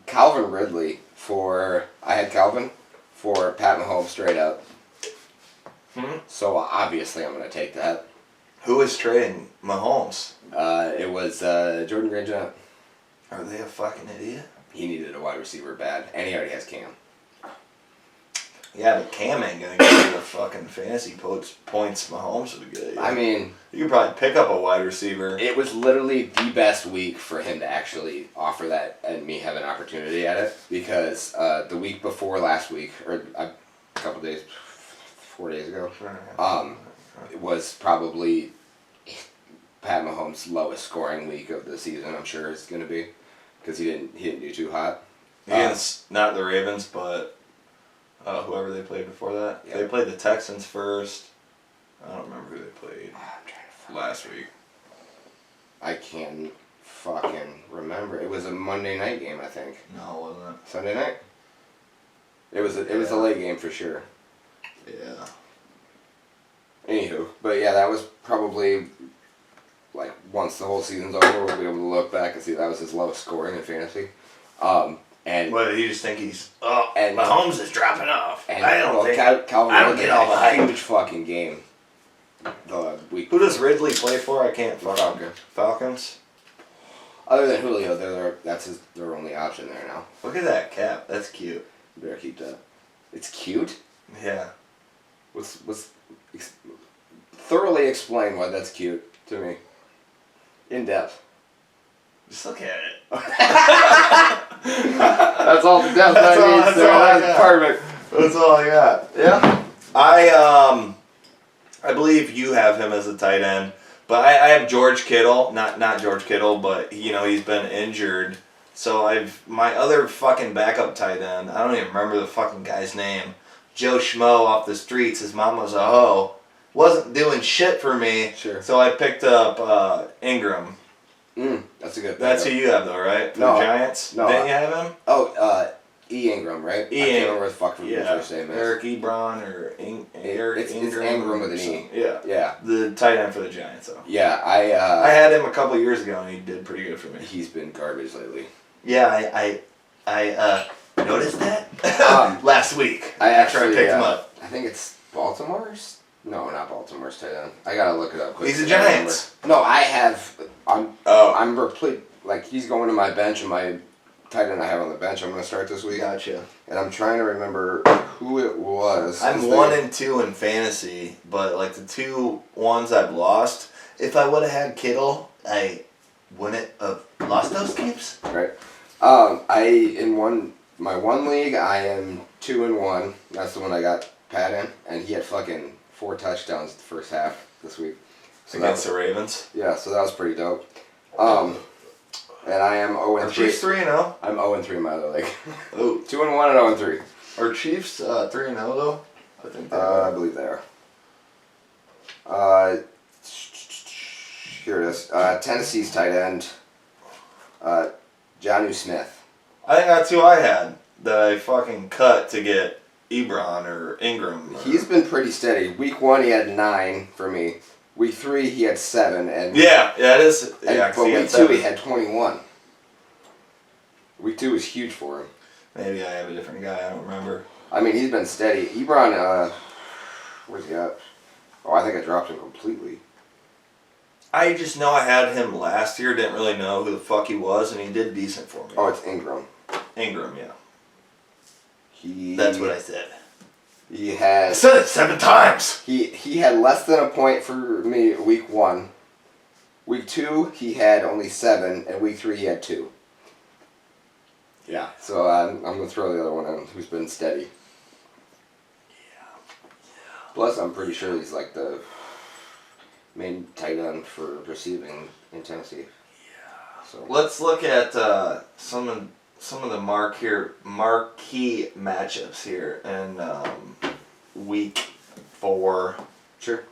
Calvin Ridley I had Calvin for Pat Mahomes straight up. So obviously I'm gonna take that. Who is trading Mahomes? It was Jordan Grandjean. Are they a fucking idiot? He needed a wide receiver bad, and he already has Cam. Yeah, but Cam ain't gonna give you the fucking fantasy points Mahomes would get. I mean, you could probably pick up a wide receiver. it was literally the best week for him to actually offer that and me have an opportunity at it because the week before last week, or a couple days, 4 days ago. It was probably Pat Mahomes' lowest scoring week of the season. I'm sure it's going to be because he didn't do too hot. Against not the Ravens, but whoever they played before that. Yeah. They played the Texans first. I don't remember who they played I'm trying to find last week. I can't fucking remember. It was a Monday night game, I think. No, it wasn't. Sunday night. It was a late game for sure. Yeah. Anywho, but yeah, that was probably like once the whole season's over, we'll be able to look back and see that was his lowest scoring in fantasy. And What, did you just think he's... And- Mahomes is dropping off. and I don't think... Calvin I don't Ridley get all the had a hype. huge fucking game. The week. Who does Ridley play for? I can't fucking... Falcons. Falcons? Other than Julio, that's their only option there now. Look at that cap. That's cute. You better keep that. It's cute. Yeah. Thoroughly explain why that's cute to me. In depth. Just look at it. That's all the depth That's all- that's all I got. That's perfect. That's all I got. Yeah. I believe you have him as a tight end, but I have George Kittle, not George Kittle, but he's been injured. So my other fucking backup tight end. I don't even remember the fucking guy's name. Joe Schmo off the streets. His mom was a hoe. Wasn't doing shit for me. Sure. So I picked up Ingram. That's a good. That's who pickup. you have though, right? For No, the Giants. no, Didn't you have him? Oh, E. Ingram, right? E. I can't remember what the fuck his first name is. Eric Ebron or Eric It's Ingram. Ingram with an E. So, yeah. Yeah. The tight end for the Giants, though. Yeah, I I had him a couple years ago, and he did pretty good for me. he's been garbage lately. Yeah, I noticed that last week. I after I actually picked him up. I think it's Baltimore's. No, not Baltimore's tight end. I gotta look it up quick. He's the Giants. No, I have. I'm Oh, replete. Like he's going to my bench, and my tight end I have on the bench. I'm gonna start this week, gotcha. and I'm trying to remember who it was. I'm 'cause 1 they- and 2 in fantasy, but like the 2 ones I've lost, if I would have had Kittle, I wouldn't have lost those games. Right. My one league, I am 2-1. That's the one I got Pat in, and he had fucking 4 touchdowns the first half this week. So Against the Ravens. yeah, so that was pretty dope. And I am 0 Our and 3. Chiefs 3-0. I'm 0 and 3 in my other league. Oh, 2-1 and 0 and 3. our Chiefs 3-0 though. I think they I are. believe they are. Here it is. Tennessee's tight end, Jonnu Smith. I think that's who I had that I fucking cut to get Ebron or Ingram. Or, He's been pretty steady. Week 1 he had 9 for me. Week 3 he had 7, and yeah, it is. Yeah, 'cause but he had week 2 7. he had 21. Week 2 was huge for him. Maybe I have a different guy. I don't remember. I mean, he's been steady. Ebron, where's he at? Oh, I think I dropped him completely. I just know I had him last year. Didn't really know who the fuck he was, and he did decent for me. Oh, it's Ingram. Ingram, yeah. He. That's what I said. He I had. said it 7 times. He had less than a point for me week 1. Week 2 he had only 7, and week 3 he had 2. Yeah. So I'm gonna throw the other one in, who's been steady. Plus, I'm pretty sure he's like the main tight end for receiving in Tennessee. Yeah. So Let's look at some of the marquee matchups here in week 4. sure.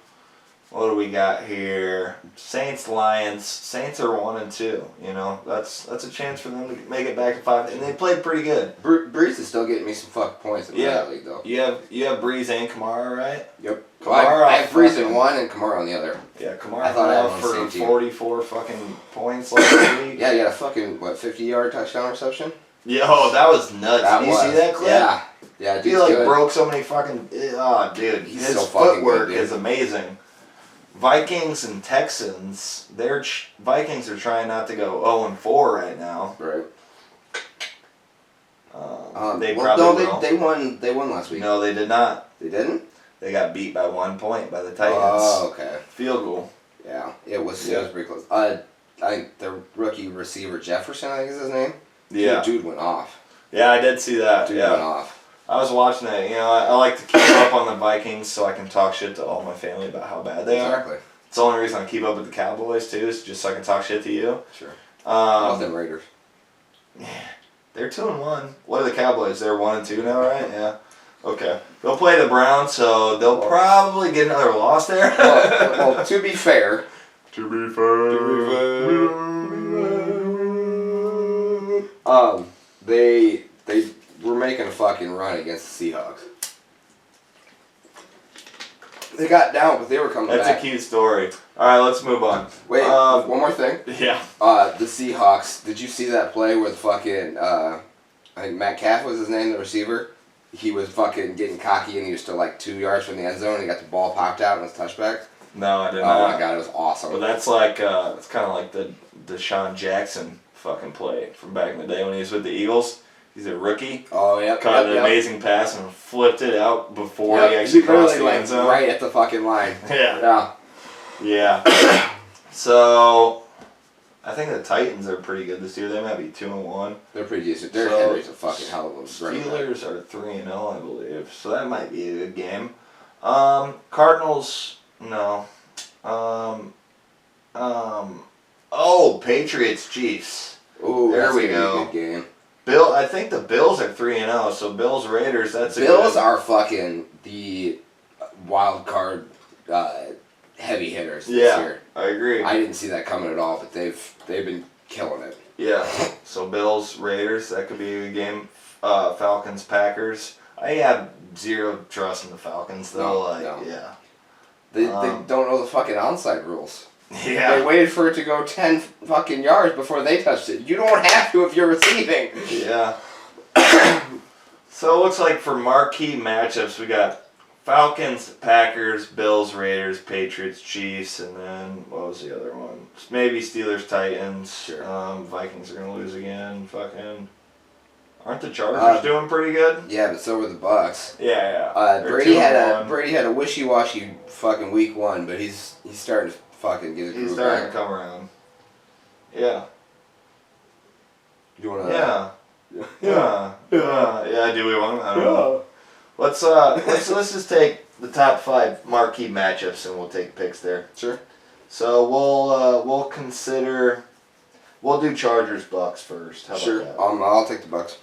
What do we got here? Saints, Lions. Saints are 1 and 2. You know, that's a chance for them to make it back to 5, and they played pretty good. Breeze is still getting me some fucking points in Yeah. that league though. You have Breeze and Kamara, right? Yep. Kamara I have Breeze in fucking- one and Kamara on the other. Yeah, Kamara I thought I had went him off on the for same team. 44 fucking points last week. Yeah, he had a fucking 50-yard touchdown reception. Yo, that was nuts. Did you see that clip? Yeah. Yeah, He dude's like good. broke so many fucking. Oh, dude, He's his so fucking footwork good, dude. is amazing. Vikings and Texans. Vikings are trying not to go 0-4 right now. Right. They well, probably no, will. they won last week. No, they did not. They didn't? They got beat by 1 point by the Titans. Oh, okay. Field goal. Yeah, it was Yeah. pretty close. I think the rookie receiver Jefferson, I think is his name. Yeah. Dude went off. Yeah, I did see that. Dude went Yeah. off. I was watching that. You know, I like to keep up on the Vikings so I can talk shit to all my family about how bad they are. Exactly. It's the only reason I keep up with the Cowboys too, is just so I can talk shit to you. Sure. About them Raiders. They're 2-1. What are the Cowboys? They're 1-2 now, right? Yeah. Okay. They'll play the Browns, so they'll probably get another loss there. well, to be fair. They were making a fucking run against the Seahawks. They got down, but they were coming back. That's a cute story. All right, let's move on. Wait, one more thing. Yeah. The Seahawks. Did you see that play where the fucking I think Matt Caff was his name, the receiver? He was fucking getting cocky and he was still like 2 yards from the end zone and he got the ball popped out and it was touchback. No, I didn't. Oh my god, it was awesome. Well, that's like it's kind of like the Deshaun Jackson fucking play from back in the day when he was with the Eagles. He's a rookie. Oh yeah, Caught an amazing pass and flipped it out before he actually crossed the end zone. Right at the fucking line. Yeah. Yeah. So, I think the Titans are pretty good this year. They might be 2-1. They're pretty decent. Derrick Henry's a fucking hell of a Steelers are 3-0, I believe. So that might be a good game. Cardinals, no. Patriots, Chiefs. Ooh, there that's we gonna go. be a good game. I think the Bills are 3-0. So Bills Raiders. Bills are fucking the wild card heavy hitters this year. I agree. I didn't see that coming at all, but they've been killing it. Yeah. So Bills Raiders, that could be a good game. Falcons Packers. I have zero trust in the Falcons though. No. Yeah. They don't know the fucking onside rules. Yeah. They waited for it to go 10 fucking yards before they touched it. You don't have to if you're receiving. Yeah. So it looks like for marquee matchups, we got Falcons, Packers, Bills, Raiders, Patriots, Chiefs, and then what was the other one? Maybe Steelers, Titans. Sure. Vikings are gonna lose again. Fucking. Aren't the Chargers doing pretty good? Yeah, but so were the Bucks. Yeah. Brady had a wishy-washy fucking week 1, but he's starting to fucking get his groove He's starting back. to come around. Yeah. You wanna? Yeah. Do we want? I don't know. Let's just take the top 5 marquee matchups and we'll take picks there. Sure. So we'll do Chargers Bucks first. How Sure. about that? I'll take the Bucks.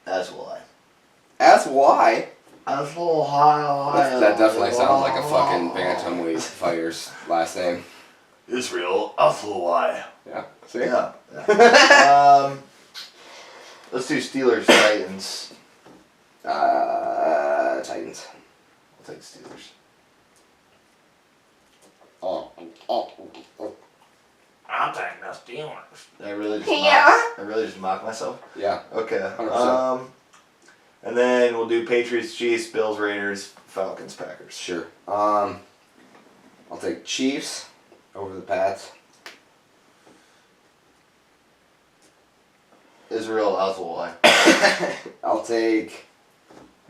As will I. As why? As will I. That definitely sounds like a fucking Bantamweight fighter's last name. Israel. As will I. Yeah. See? Yeah. Let's do Steelers Titans. Titans. I'll take Steelers. Oh. I'll take the Steelers. I really just mock myself. Yeah. Okay. 100%. And then we'll do Patriots, Chiefs, Bills, Raiders, Falcons, Packers. Sure. I'll take Chiefs over the Pats. Israel Azulai. I'll take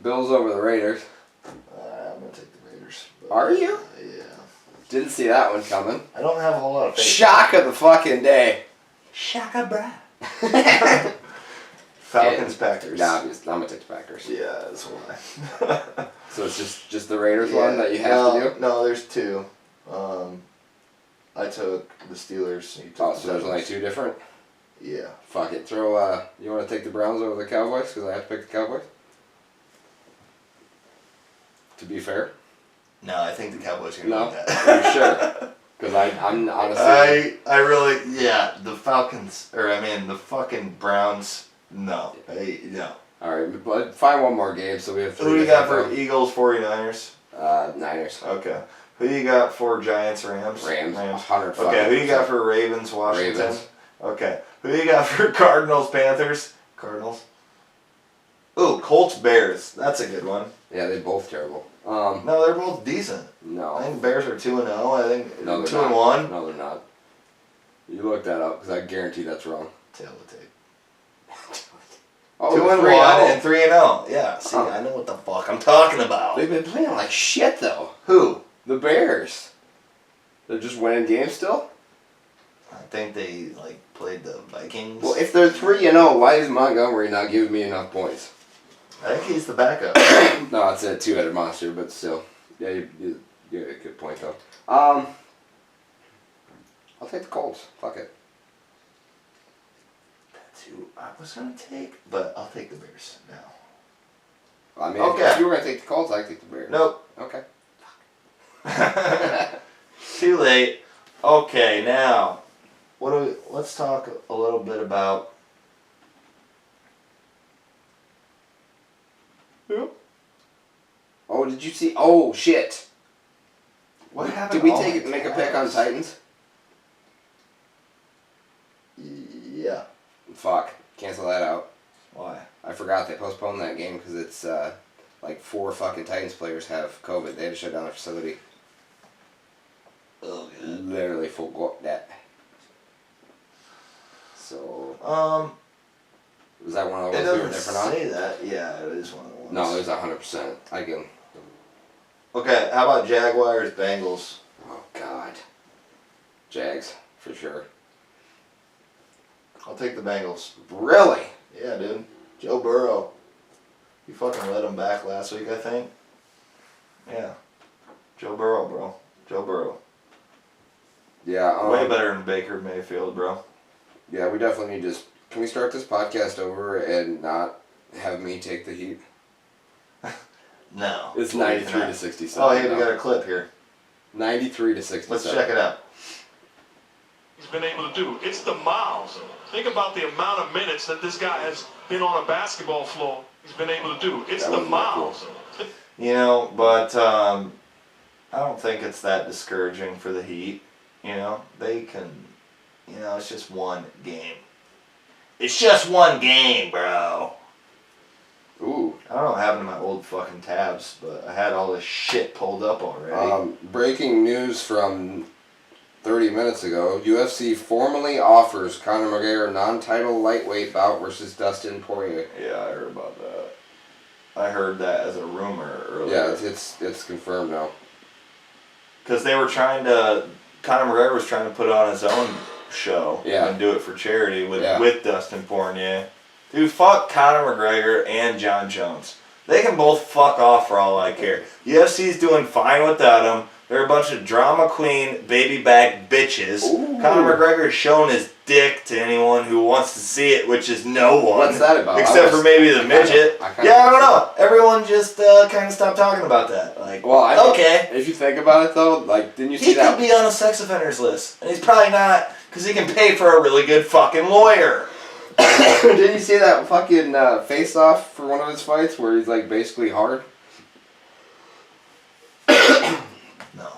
Bills over the Raiders. I'm gonna take the Raiders. Are you? Yeah. Didn't see that one coming. I don't have a whole lot of faith. Shock of the fucking day. Shaka bra. Falcons, Packers. Yeah, obviously. I'm gonna take the Packers. Yeah, that's why. So it's just the Raiders one that you have to do? No, there's 2. I took the Steelers. You took Oh, the so there's only Titans. 2 different? Yeah. Fuck it. Throw, you want to take the Browns over the Cowboys? Because I have to pick the Cowboys? To be fair? No, I think the Cowboys are gonna No? win that. Are you sure? Because I'm honestly... I really, the Falcons, the fucking Browns, no. No. Alright, but find one more game so we have 3. Who do you got for Eagles, 49ers? Niners. Okay. Who do you got for Giants, Rams? Rams. 100 Okay, who do you got for Ravens, Washington? Ravens. Okay. Who do you got for Cardinals, Panthers? Cardinals. Ooh, Colts, Bears. That's a good one. Yeah, they're both terrible. No, they're both decent. I No. think Bears are 2-0. I think No, they're 2-1. not. No, they're not. You look that up because I guarantee that's wrong. Tail the tape. Oh, 2-1 and 3-0. Yeah. See, I know what the fuck I'm talking about. They've been playing like shit though. Who? The Bears. They're just winning games still. I think they like played the Vikings. Well, if they're 3-0, why is Montgomery not giving me enough points? I think he's the backup. No, it's a two-headed monster, but still. Yeah, you get a good point, though. I'll take the Colts. Fuck it. That's who I was gonna take, but I'll take the Bears now. I mean, Okay. if you were going to take the Colts, I'd take the Bears. Nope. Okay. Too late. Okay, now let's talk a little bit about. Yep. Oh, did you see? Oh, shit. What happened? Did we to all make my a pick on tabs? Titans? Yeah. Fuck. Cancel that out. Why? I forgot they postponed that game because it's like 4 fucking Titans players have COVID. They had to shut down the facility. Oh, good. Literally forgot that. So, was that one of the It ones we were doesn't different on? say that. Yeah, it is one of the ones. No, it was 100%. I can. Okay, how about Jaguars, Bengals? Oh, God. Jags, for sure. I'll take the Bengals. Really? Yeah, dude. Joe Burrow. You fucking let him back last week, I think. Yeah. Joe Burrow, bro. Joe Burrow. Yeah. Way better than Baker Mayfield, bro. Yeah, we definitely need to. Can we start this podcast over and not have me take the heat? No. It's believe 93 not. to 67. Oh, hey, we now. got a clip here. 93 to 67. Let's check it out. He's been able to do. It's the miles. Think about the amount of minutes that this guy has been on a basketball floor. He's been able to do. It's That the wasn't that cool. miles. You know, but I don't think it's that discouraging for the Heat. You know, they can, you know, it's just one game. It's just one game, bro. Ooh. I don't know what happened to my old fucking tabs, but I had all this shit pulled up already. Breaking news from 30 minutes ago. UFC formally offers Conor McGregor non-title lightweight bout versus Dustin Poirier. Yeah, I heard about that. I heard that as a rumor earlier. Yeah, it's confirmed now. Because they were trying to, Conor McGregor was trying to put on his own show and do it for charity with Dustin Poirier. Dude, fuck Conor McGregor and John Jones. They can both fuck off for all I care. UFC's doing fine without him. They're a bunch of drama queen, baby back bitches. Ooh. Conor McGregor's showing his dick to anyone who wants to see it, which is no one. What's that about? Except for maybe the midget. I don't know. Everyone just kind of stopped talking about that. Like, well, okay. If you think about it though, like, didn't you see He that? could be on a sex offenders list. And he's probably not, because he can pay for a really good fucking lawyer. Didn't you see that fucking face-off for one of his fights where he's like basically hard? No.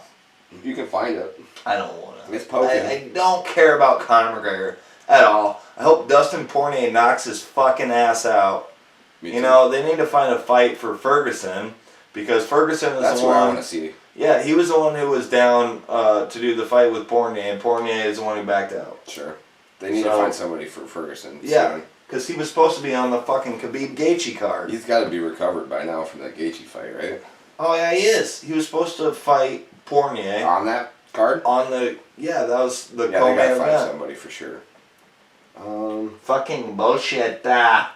You can find it. I don't want to. It's poking. I don't care about Conor McGregor at all. I hope Dustin Poirier knocks his fucking ass out. Me You too. know, they need to find a fight for Ferguson, because Ferguson is That's the what I one. want to see. Yeah, he was the one who was down to do the fight with Poirier, and Poirier is the one who backed out. Sure. They need to So- find somebody for Ferguson. Yeah, soon. because he was supposed to be on the fucking Khabib Gaethje card. He's got to be recovered by now from that Gaethje fight, right? Oh yeah, he is. He was supposed to fight Poirier On that card? on the that was the Yeah, they co-main gotta find event. somebody for sure. Fucking bullshit. Alright,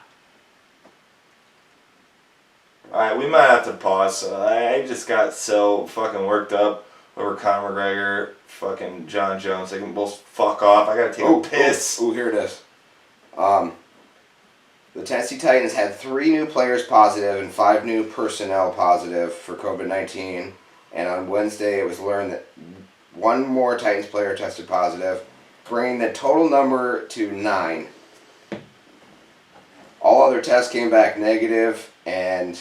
we might have to pause. So I just got so fucking worked up over Conor McGregor, fucking John Jones. They can both fuck off. I gotta take a piss. Oh, here it is. The Tennessee Titans had 3 new players positive and 5 new personnel positive for COVID-19. And on Wednesday, it was learned that 1 more Titans player tested positive, bringing the total number to 9. All other tests came back negative, and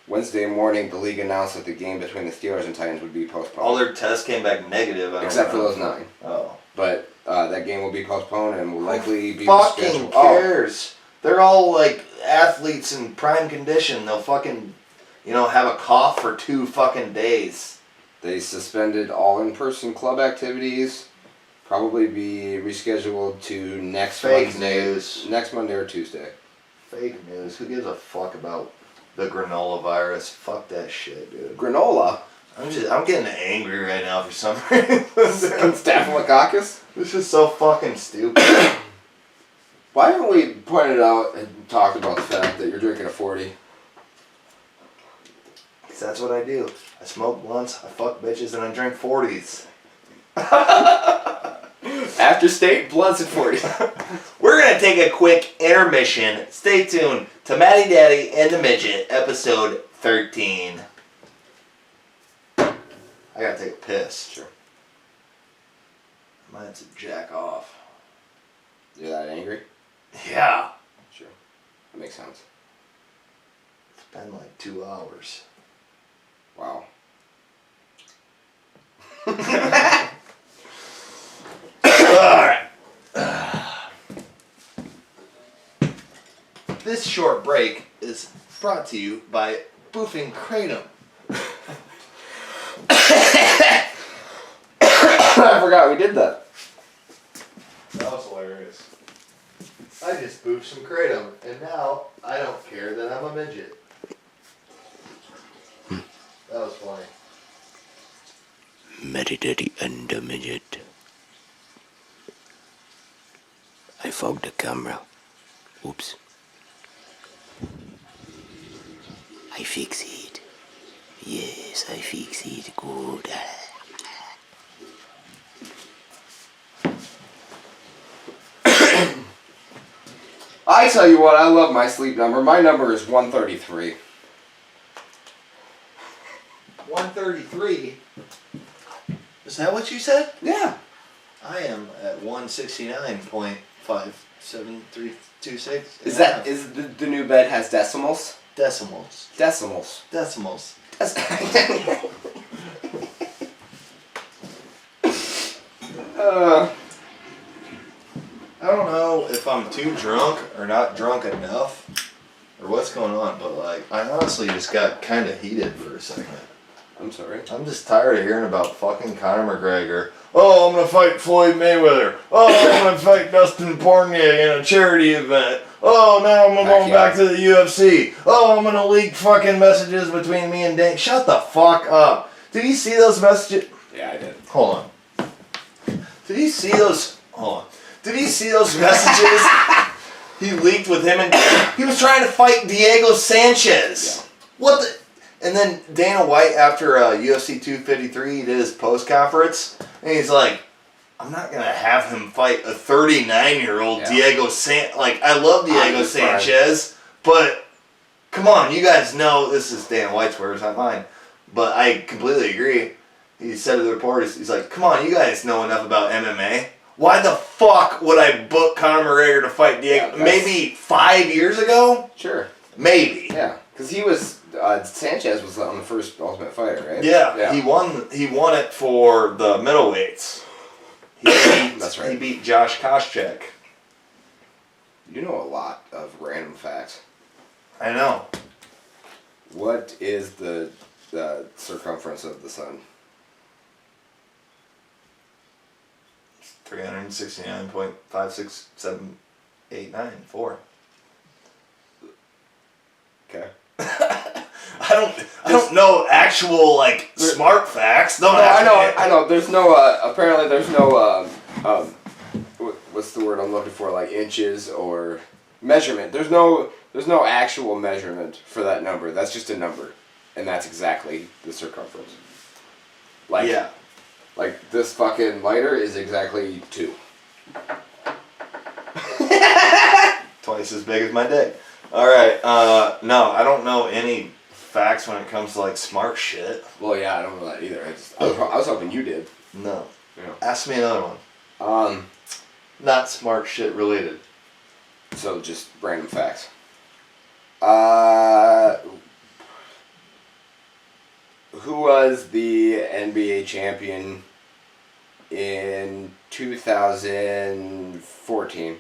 Wednesday morning, the league announced that the game between the Steelers and Titans would be postponed. All their tests came back negative. I don't Except for know. those 9. Oh. But that game will be postponed and will likely be Fucking rescheduled. cares? They're all like athletes in prime condition. They'll fucking, have a cough for 2 fucking days. They suspended all in-person club activities. Probably be rescheduled to next Fake Monday. news. Next Monday or Tuesday. Fake news. Who gives a fuck about the granola virus? Fuck that shit, dude. Granola. I'm getting angry right now for some reason. Staphylococcus? This is so fucking stupid. Why haven't we pointed out and talked about the fact that you're drinking a 40? Because that's what I do. I smoke blunts, I fuck bitches, and I drink 40s. After state, blunts and 40s. We're going to take a quick intermission. Stay tuned to Matty Daddy and the Midget, episode 13. I gotta take a piss. Sure. I might have to jack off. You're that angry? Yeah. Sure. That makes sense. It's been like 2 hours. Wow. Alright. This short break is brought to you by Boofing Kratom. I forgot we did that. That was hilarious. I just boofed some Kratom, and now I don't care that I'm a midget. That was funny. Mdatm and the Midget. I fogged the camera. Oops. I fix it. Yes, I fix it. Good. I tell you what, I love my sleep number. My number is 133. 133? Is that what you said? Yeah. I am at 169.57326. Is the new bed has decimals? Decimals? Decimals. I don't know if I'm too drunk or not drunk enough or what's going on, but like I honestly just got kind of heated for a second. I'm sorry. I'm just tired of hearing about fucking Conor McGregor. Oh, I'm gonna fight Floyd Mayweather. Oh, I'm gonna fight Dustin Poirier in a charity event. Oh, now I'm going back to the UFC. Oh, I'm gonna leak fucking messages between me and Dane. Shut the fuck up. Did you see those messages? Yeah, I did. Hold on. Did you see those? Hold on. Did you see those messages he leaked with him? And he was trying to fight Diego Sanchez. Yeah. What the? And then Dana White, after UFC 253, he did his post conference, and he's like, "I'm not gonna have him fight a 39-year-old Diego Sanchez. Like, I love Diego Sanchez, but come on, you guys know this is Dana White's words, not mine. But I completely agree. He said to the reporters, he's like, "Come on, you guys know enough about MMA. Why the fuck would I book Conor McGregor to fight Diego? Yeah, maybe 5 years ago? Sure. Maybe. Yeah, because he was Sanchez was on the first Ultimate Fighter, right? Yeah, he won it for the middleweights. He beat, That's right. He beat Josh Koscheck. You know a lot of random facts. I know. What is the circumference of the sun? 369.56789.4. Okay. I don't know actual like smart facts. Don't ask me. I know. There's no. Apparently, there's no. What's the word I'm looking for? Like inches or measurement. There's no actual measurement for that number. That's just a number, and that's exactly the circumference. Like Yeah. Like this fucking lighter is exactly 2. Twice as big as my dick. All right. No, I don't know any facts when it comes to like smart shit. Well, yeah, I don't know that either. I was hoping you did. No. Yeah. Ask me another one. Not smart shit related. So just random facts. Who was the NBA champion in 2014?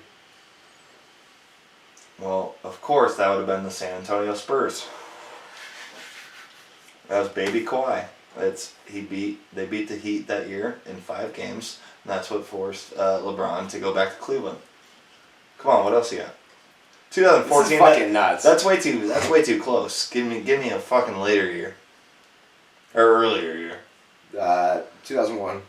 Well, of course, that would have been the San Antonio Spurs. That was baby Kawhi. They beat the Heat that year in 5 games, and that's what forced LeBron to go back to Cleveland. Come on, what else you got? 2014. This is fucking nuts. That's way too close. Give me a fucking later year. Or earlier year. 2001.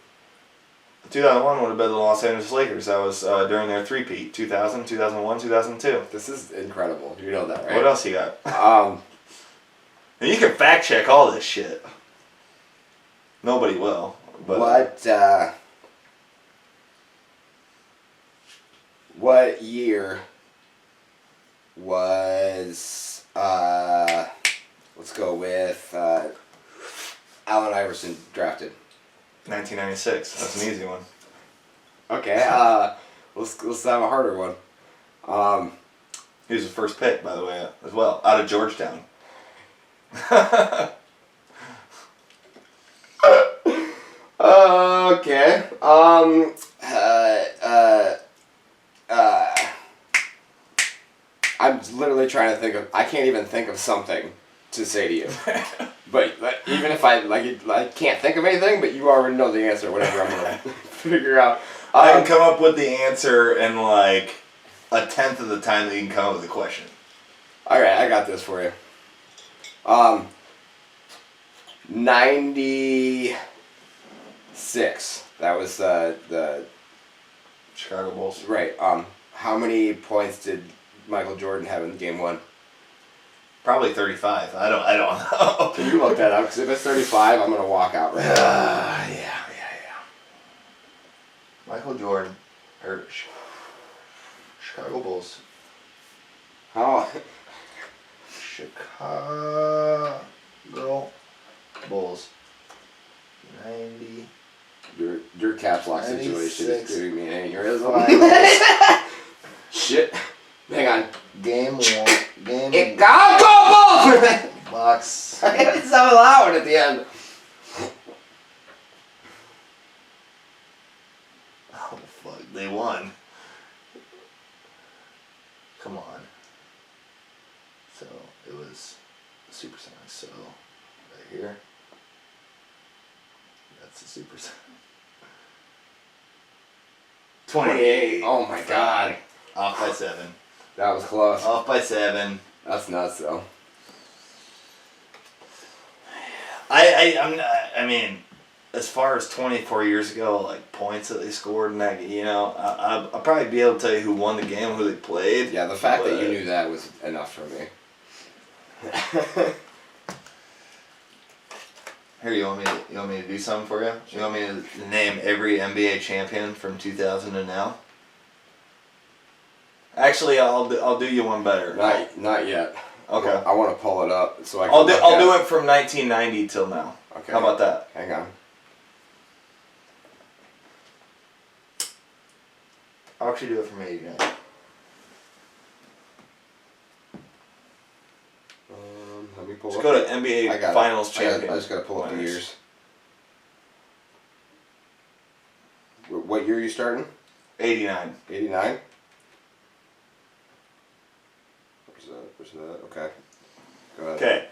2001 would have been the Los Angeles Lakers. That was during their three-peat. 2000, 2001, 2002. This is incredible. You know that, right? What else you got? And you can fact check all this shit. Nobody will. But what year was let's go with Allen Iverson drafted? 1996. That's an easy one. Okay, let's have a harder one. He was the first pick, by the way, as well, out of Georgetown. Okay. I'm literally trying to think of. I can't even think of something to say to you. But even if I can't think of anything, but you already know the answer. Whatever I'm gonna figure out. I can come up with the answer in like a tenth of the time that you can come up with a question. All right, I got this for you. 96. That was the Chicago Bulls. right. How many points did Michael Jordan have in Game 1? Probably 35. I don't know. Can you look that up? Because if it's 35, I'm gonna walk out right now. Yeah. Michael Jordan, or Chicago Bulls. How? Chicago Bulls. 90. Your caps lock situation is 96. giving me an aneurysm. Shit. Hang on. Game 1. Game Go Bulls! box. It's so loud at the end. Oh, fuck. They won. Come on. So, it was Supersonics. So, right here. That's the Supersonics. 28. Oh my god. Off by 7. That was close. Off by 7. That's nuts though. I mean, as far as 24 years ago, like points that they scored and that, I'll probably be able to tell you who won the game, who they played. Yeah, the fact that you knew that was enough for me. Here, you want me to do something for you? You want me to name every NBA champion from 2000 and now? Actually, I'll do you one better. Not yet. Okay. I want to pull it up so I can. I'll do it from 1990 till now. Okay. How about that? Hang on. I'll actually do it from 89. Let me pull Let's up. go to NBA I got Finals it. champion. I just gotta pull up the winners. years. What year are you starting? 89. 89? Where's that? Okay. Go ahead. Okay.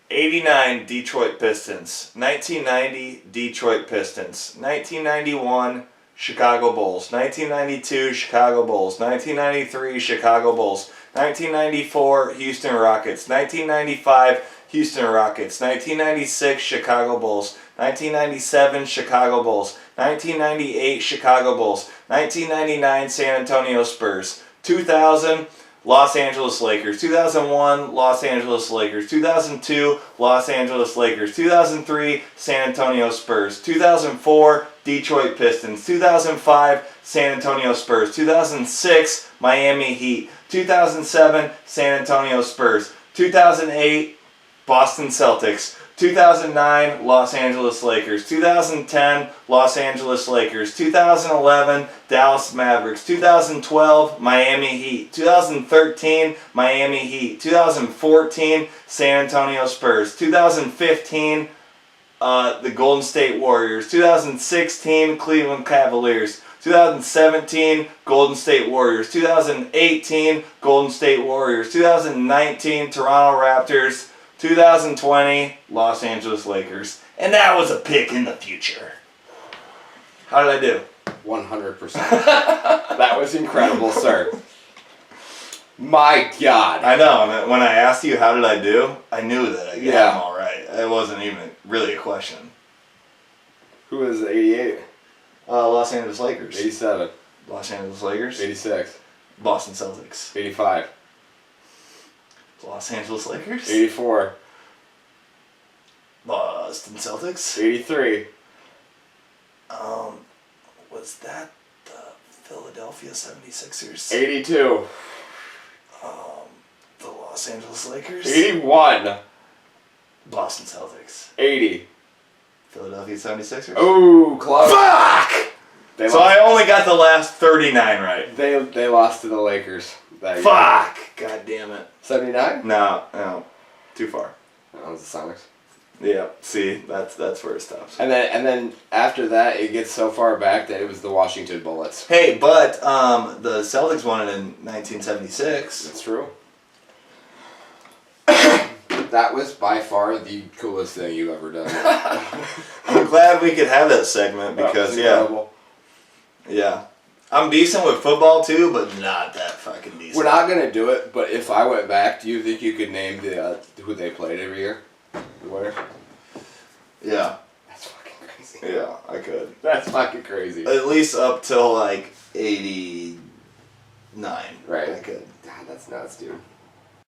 89 Detroit Pistons. 1990 Detroit Pistons. 1991 Chicago Bulls. 1992 Chicago Bulls. 1993 Chicago Bulls. 1994 Houston Rockets. 1995 Houston Rockets. 1996 Chicago Bulls. 1997 Chicago Bulls. 1998 Chicago Bulls. 1999 San Antonio Spurs. 2000 Los Angeles Lakers. 2001 Los Angeles Lakers. 2002 Los Angeles Lakers. 2003 San Antonio Spurs. 2004 Detroit Pistons. 2005 San Antonio Spurs. 2006 Miami Heat. 2007 San Antonio Spurs. 2008 Boston Celtics. 2009 Los Angeles Lakers. 2010 Los Angeles Lakers. 2011 Dallas Mavericks. 2012 Miami Heat. 2013 Miami Heat. 2014 San Antonio Spurs. 2015 the Golden State Warriors. 2016 Cleveland Cavaliers. 2017 Golden State Warriors. 2018 Golden State Warriors. 2019 Toronto Raptors. 2020 Los Angeles Lakers. And that was a pick in the future. How did I do? 100%. That was incredible, sir. My God. I know. And when I asked you how did I do, I knew that I got Yeah. them all right. It wasn't even really a question. Who is 88? Los Angeles Lakers. 87. Los Angeles Lakers. 86. Boston Celtics. 85. Los Angeles Lakers. 84. Boston Celtics. 83. Was that the Philadelphia 76ers? 82. The Los Angeles Lakers. 81. Boston Celtics. 80. Philadelphia 76ers. Oh, close. Fuck! They So lost. I only got the last 39 right. They lost to the Lakers that year. Fuck! God damn it. 79? No. Too far. That was the Sonics. Yeah, see, that's where it stops. And then after that, it gets so far back that it was the Washington Bullets. Hey, but the Celtics won it in 1976. That's true. That was by far the coolest thing you've ever done. I'm glad we could have that segment That was because incredible. yeah. I'm decent with football too, but not that fucking decent. We're not gonna do it, but if I went back, do you think you could name the who they played every year? The winner? Yeah, That's fucking crazy. yeah, I could. That's fucking crazy. At least up till like 89. Right. I could. God, that's nuts, dude.